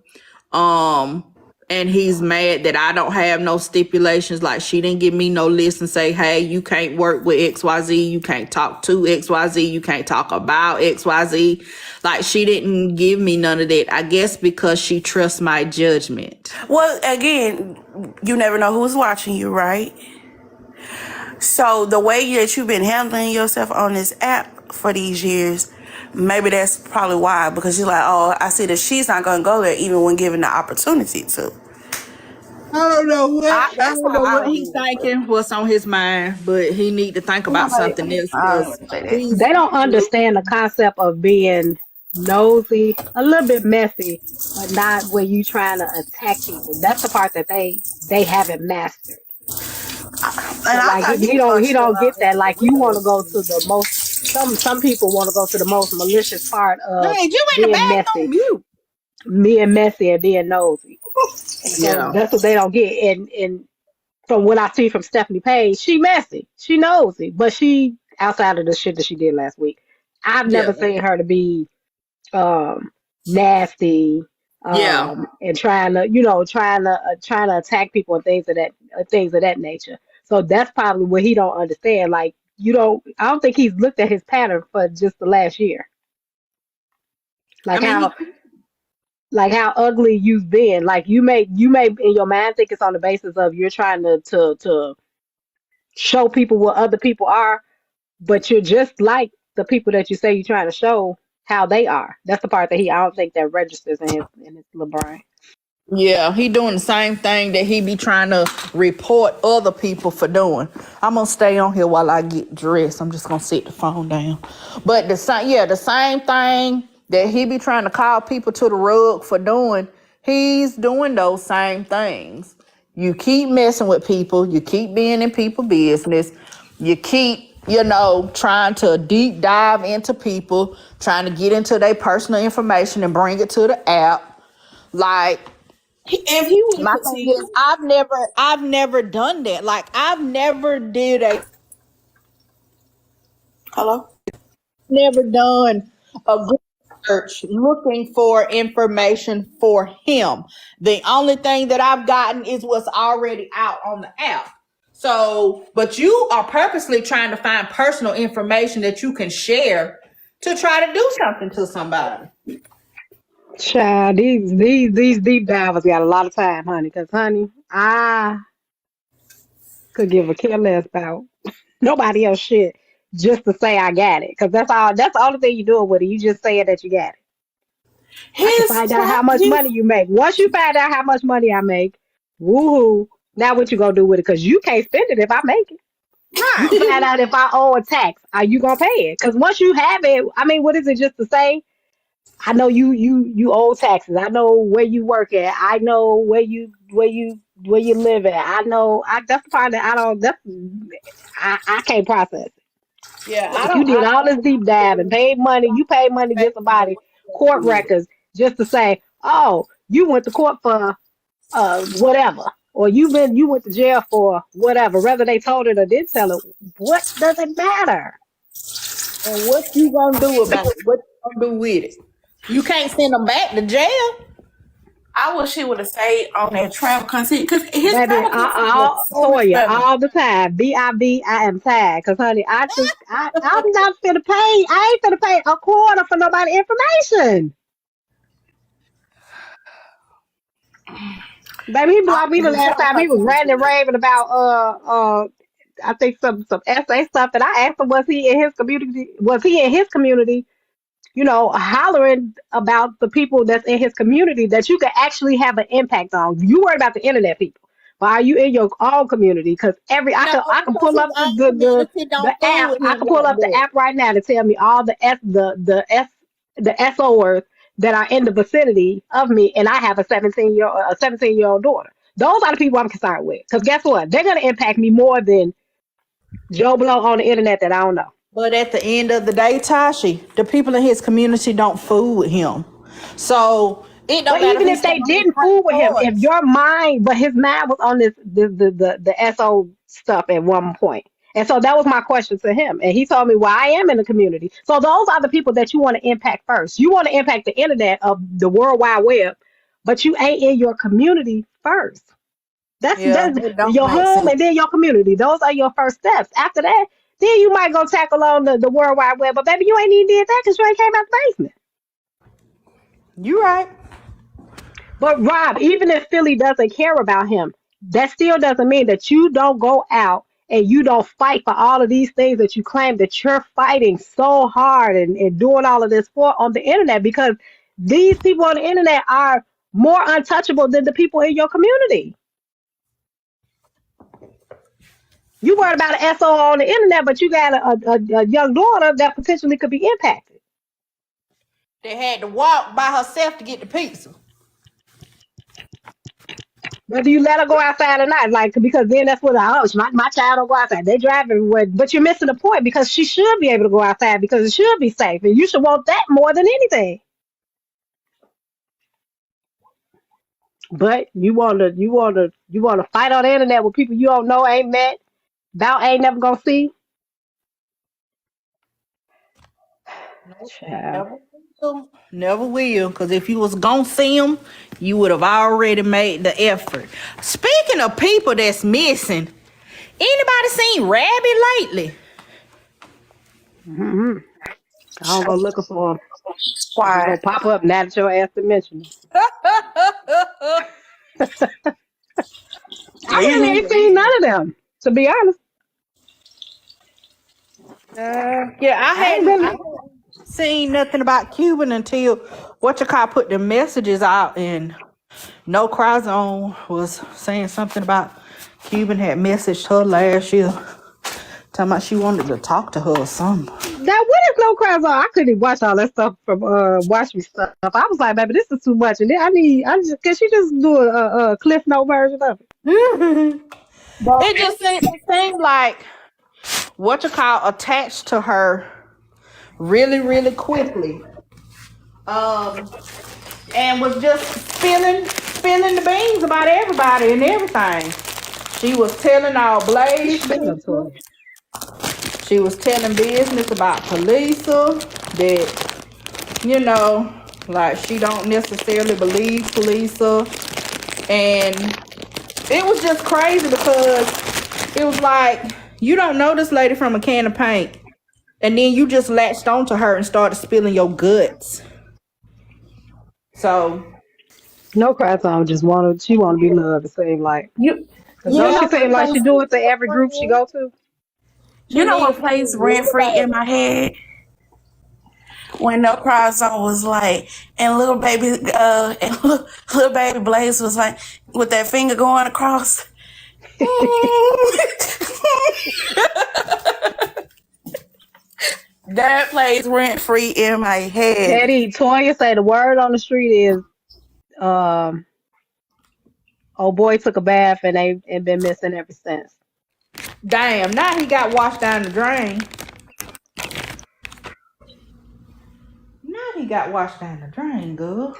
Um, and he's mad that I don't have no stipulations. Like she didn't give me no list and say, hey, you can't work with XYZ, you can't talk to XYZ, you can't talk about XYZ. Like she didn't give me none of that. I guess because she trusts my judgment. Well, again, you never know who's watching you, right? So the way that you've been handling yourself on this app for these years, maybe that's probably why. Because you're like, oh, I see that she's not going to go there even when given the opportunity to. I That's don't how know I what would he's do it. thinking, what's on his mind, but he need to think about Nobody, something else I because wouldn't say that. he's They don't understand the concept of being nosy, a little bit messy, but not where you trying to attack people. That's the part that they haven't mastered. And So I like thought he was going he to chill don't out get and that. have a Like you want to real. go to the most some people want to go to the most malicious part of hey, you in the being bag on messy, mute. being messy and being nosy. And so Yeah. that's what they don't get. And from what I see from Stephanie Page, she messy, she nosy, but she outside of the shit that she did last week, I've Yeah. never seen her to be nasty, Yeah. and trying to attack people and things of that nature. So that's probably what he don't understand. Like I don't think he's looked at his pattern for just the last year. I Like mean, how he like how ugly you've been. Like you may in your mind think it's on the basis of you're trying to show people what other people are, but you're just like the people that you say you're trying to show how they are. That's the part that I don't think that registers in his little brain. Yeah, he doing the same thing that he be trying to report other people for doing. I'm gonna stay on here while I get dressed. I'm just gonna sit the phone down. But the same thing that he be trying to call people to the rug for doing, he's doing those same things. You keep messing with people, you keep being in people business, you keep, trying to deep dive into people, trying to get into their personal information and bring it to the app. Like, If he would have my thing is, continued, I've never done that. Like, I've never did a, hello? never done a Google search looking for information for him. The only thing that I've gotten is what's already out on the app. So, but you are purposely trying to find personal information that you can share to try to do something to somebody. Child, these deep divers got a lot of time, honey. Cause honey, I could give a care less about nobody else shit just to say I got it. Cause that's all. That's the only thing you doing with it. You just saying that you got it. I can His find out how much his money you make. Once you find out how much money I make, woohoo! Now what you gonna do with it? Cause you can't spend it if I make it. You Right. find out if I owe a tax. Are you gonna pay it? Cause once you have it, I mean, what is it just to say? I know you owe taxes. I know where you work at. I know where you live at. I know that's the part that I don't. I can't process it. Yeah, Like you did all this deep dive and paid money. You paid money to get somebody court records just to say, oh, you went to court for whatever, or you went to jail for whatever. Whether they told it or did tell it, what does it matter? And what you gonna do about it? What you gonna do with it? You can't send them back to jail. I wish he would have stayed on that travel content because his Baby, travel content was so much Toya, better. all the time. I am tagged. Cause honey, I'm not finna pay. I ain't finna pay a quarter for nobody information. Baby, he blocked me the The last travel time. He was content was ranting and good. raving about I think some essay stuff, and I asked him, was he in his community? Was he in his community? Hollering about the people that's in his community that you can actually have an impact on. You worry about the internet people, but are you in your own community? Because No, I can because pull his up own community the don't fool app. with I him can pull like up the that. app right now to tell me all the SOers that are in the vicinity of me, and I have a 17-year-old daughter. Those are the people I'm concerned with. Because guess what? They're gonna impact me more than Joe Blow on the internet that I don't know. But at the end of the day, Tashi, the people in his community don't fool with him. So it don't But matter even who if stand they on his didn't front fool with him, if porch. your mind, but his mind was on the SO stuff at one point. And so that was my question to him. And he told me, well, I am in the community. So those are the people that you want to impact first. You want to impact the internet of the World Wide Web, but you ain't in your community first. Yeah, That's it don't your make home sense. and then your community. Those are your first steps. After that, then you might go tackle on the World Wide Web. But baby, you ain't even did that because you ain't came out the basement. You right. But Rob, even if Philly doesn't care about him, that still doesn't mean that you don't go out and you don't fight for all of these things that you claim that you're fighting so hard and doing all of this for on the internet because these people on the internet are more untouchable than the people in your community. You worried about an SO on the internet, but you got a young daughter that potentially could be impacted. They had to walk by herself to get the pizza. Whether you let her go outside or not, like because then that's what my child don't go outside. They drive everywhere, but you're missing the point because she should be able to go outside because it should be safe, and you should want that more than anything. But you want to fight on the internet with people you don't know, ain't met, about ain't never gonna see. Nope, Child. never will. Never will. Because if you was gonna see them, you would have already made the effort. Speaking of people that's missing, anybody seen Rabbit lately? Mm-hmm. I don't go looking for them. They just gonna Quiet. pop up now that your ass to mention them. I Leave really me ain't seen alone. none of them, to be honest. Yeah, I ain't really. I hadn't seen nothing about Cuban until what you call put the messages out, and No Cry Zone was saying something about Cuban had messaged her last year, talking about she wanted to talk to her or something. Now, what is no crowds on? I couldn't watch all that stuff from Watch Me stuff. I was like, baby, this is too much. And then can she just do a Cliff Note version of it? It just seemed like what you call attached to her really, really quickly. Um, and was just spilling the beans about everybody and everything. She was telling all Blaze Shut up, business. Tori. She was telling business about Talisa that, like she don't necessarily believe Talisa. And it was just crazy because it was like, you don't know this lady from a can of paint. And then you just latched onto her and started spilling your guts. So, No crowds on she wanna be loved, it seems like. You, Cause you don't yeah, know she what seem like she plays, do it to every group she go to? she you know needs what to plays be rent free in really my head when No Cry Zone was like, and little baby, little baby Blaze was like, with that finger going across. That plays rent free in my head. Teddy, Toya say the word on the street is um oh boy took a bath and been missing ever since. damn. Now he got washed down the drain. got washed down the drain, girl.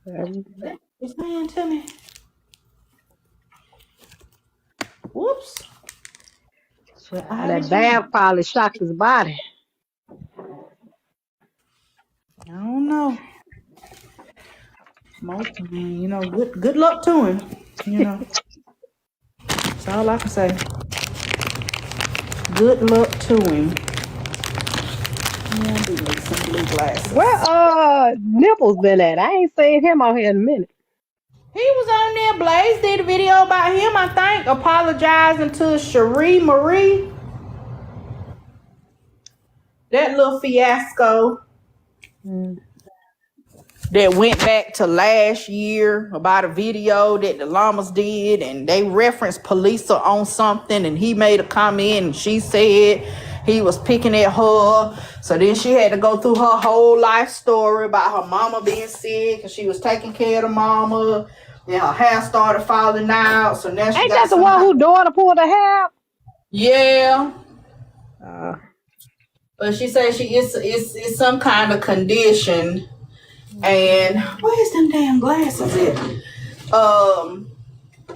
Um, You saying to me? Whoops. That bath probably shocked his body. I don't know. Most of them, good luck to him. That's all I can say. Good luck to him. Yeah, I do need some blue glasses. Where Nipples been at? I ain't seen him on here in a minute. He was on there. Blaze did a video about him, I think, apologizing to Cherie Marie. That little fiasco that went back to last year about a video that the llamas did, and they referenced police on something, and he made a comment, and she said he was picking at her. So then she had to go through her whole life story about her mama being sick, and she was taking care of the mama, and her hair started falling out. So now she Ain't got that the one who daughter pulled her hair out? Yeah. But she said it's some kind of condition. And where's them damn glasses at?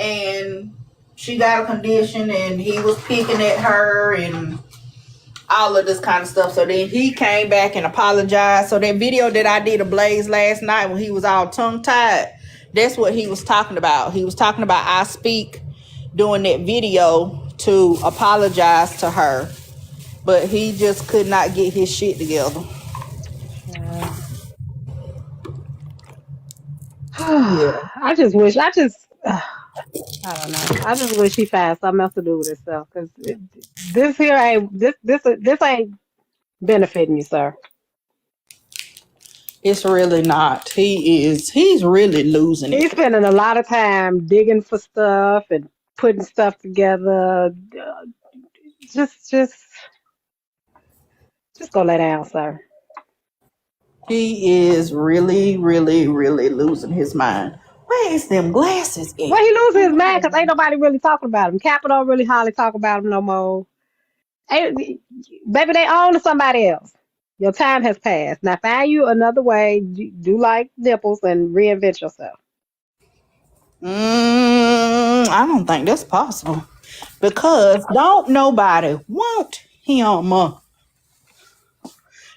And she got a condition, and he was picking at her and all of this kind of stuff. So then he came back and apologized. So that video that I did of Blaze last night when he was all tongue-tied, that's what he was talking about. He was talking about I Speak doing that video to apologize to her. But he just could not get his shit together. Yeah. I don't know. I just wish he found something else to do with himself, because this ain't benefiting you, sir. It's really not. He's really losing it. He's spending a lot of time digging for stuff and putting stuff together. Just go lay down, sir. He is really, really, really losing his mind. Where is them glasses at? Well, he loses his mind because ain't nobody really talking about him. Kappa don't really hardly talk about him no more. Baby, they own to somebody else. Your time has passed. Now find you another way. Do like Nipples and reinvent yourself. I don't think that's possible. Because don't nobody want him.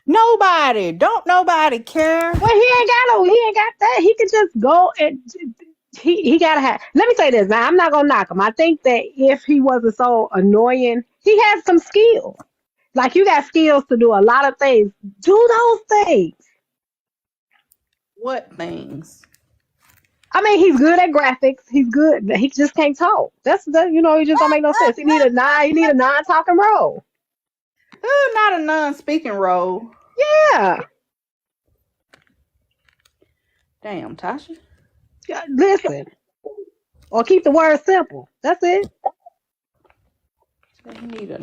Don't nobody care. Well, he ain't got that. He can just go and he gotta have. Let me say this. Now I'm not gonna knock him. I think that if he wasn't so annoying, he has some skills. Like, you got skills to do a lot of things. Do those things. What things? I mean, he's good at graphics. He's good. He just can't talk. He just don't make no sense. He need a non-talking role. Not a non-speaking role. Yeah. Damn, Tasha. Listen. Or keep the words simple. That's it. So you need a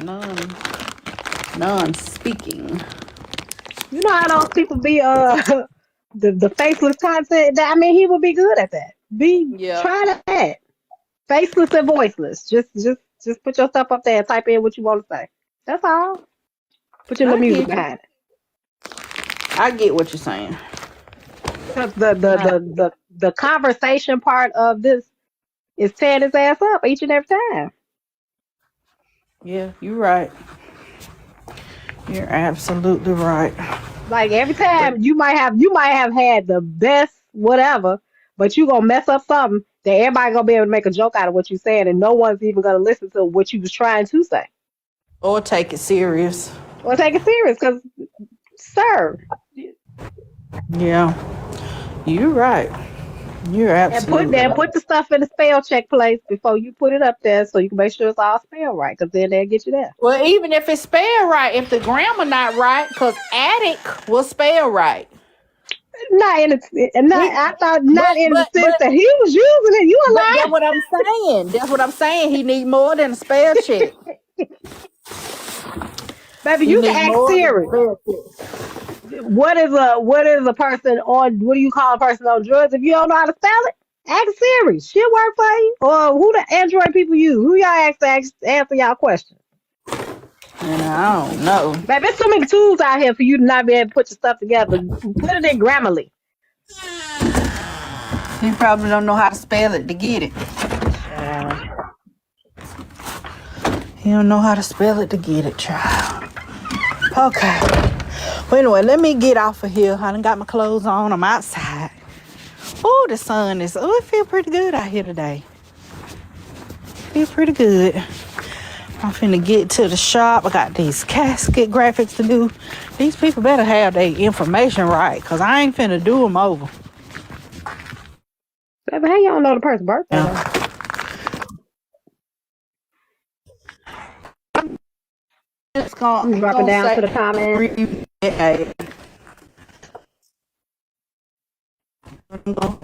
non-speaking. You know how those people be the faceless content? I mean, he would be good at that. Try that. Faceless and voiceless. Just put your stuff up there and type in what you want to say. That's all. Put your little music behind it. I get what you're saying. Because the conversation part of this is tearing his ass up each and every time. Yeah, you're right. You're absolutely right. Like, every time you might have had the best whatever, but you gonna mess up something that everybody gonna be able to make a joke out of what you said, and no one's even gonna listen to what you was trying to say. Or take it serious. Because, sir. Yeah, you're right. You're absolutely and put the stuff in the spell check place before you put it up there, so you can make sure it's all spelled right, because then they'll get you there. Well, even if it's spelled right, if the grammar not right, because attic was spelled right. Not in the sense that he was using it. You a liar. That's what I'm saying. That's what I'm saying. He need more than a spell check. Baby, you can ask Siri. What is a person on? What do you call a person on drugs? If you don't know how to spell it, ask Siri. She'll work for you. Or who the Android people use? Who y'all ask to answer y'all questions? And I don't know. Baby, there's too many tools out here for you to not be able to put your stuff together. Put it in Grammarly. You probably don't know how to spell it to get it. You don't know how to spell it to get it, child. Okay. Well, anyway, let me get off of here. I done got my clothes on. I'm outside. Oh, the sun is... Oh, it feel pretty good out here today. Feel pretty good. I'm finna get to the shop. I got these casket graphics to do. These people better have their information right, because I ain't finna do them over. Baby, how you don't know the person's birthday? Yeah. It's I'm dropping down to the comments.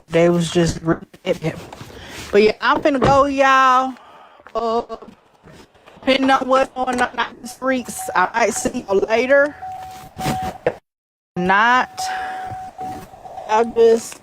They was just... But yeah, I'm finna go, y'all. Depending on what's going on out in the streets, I might see you later. If not, I'll just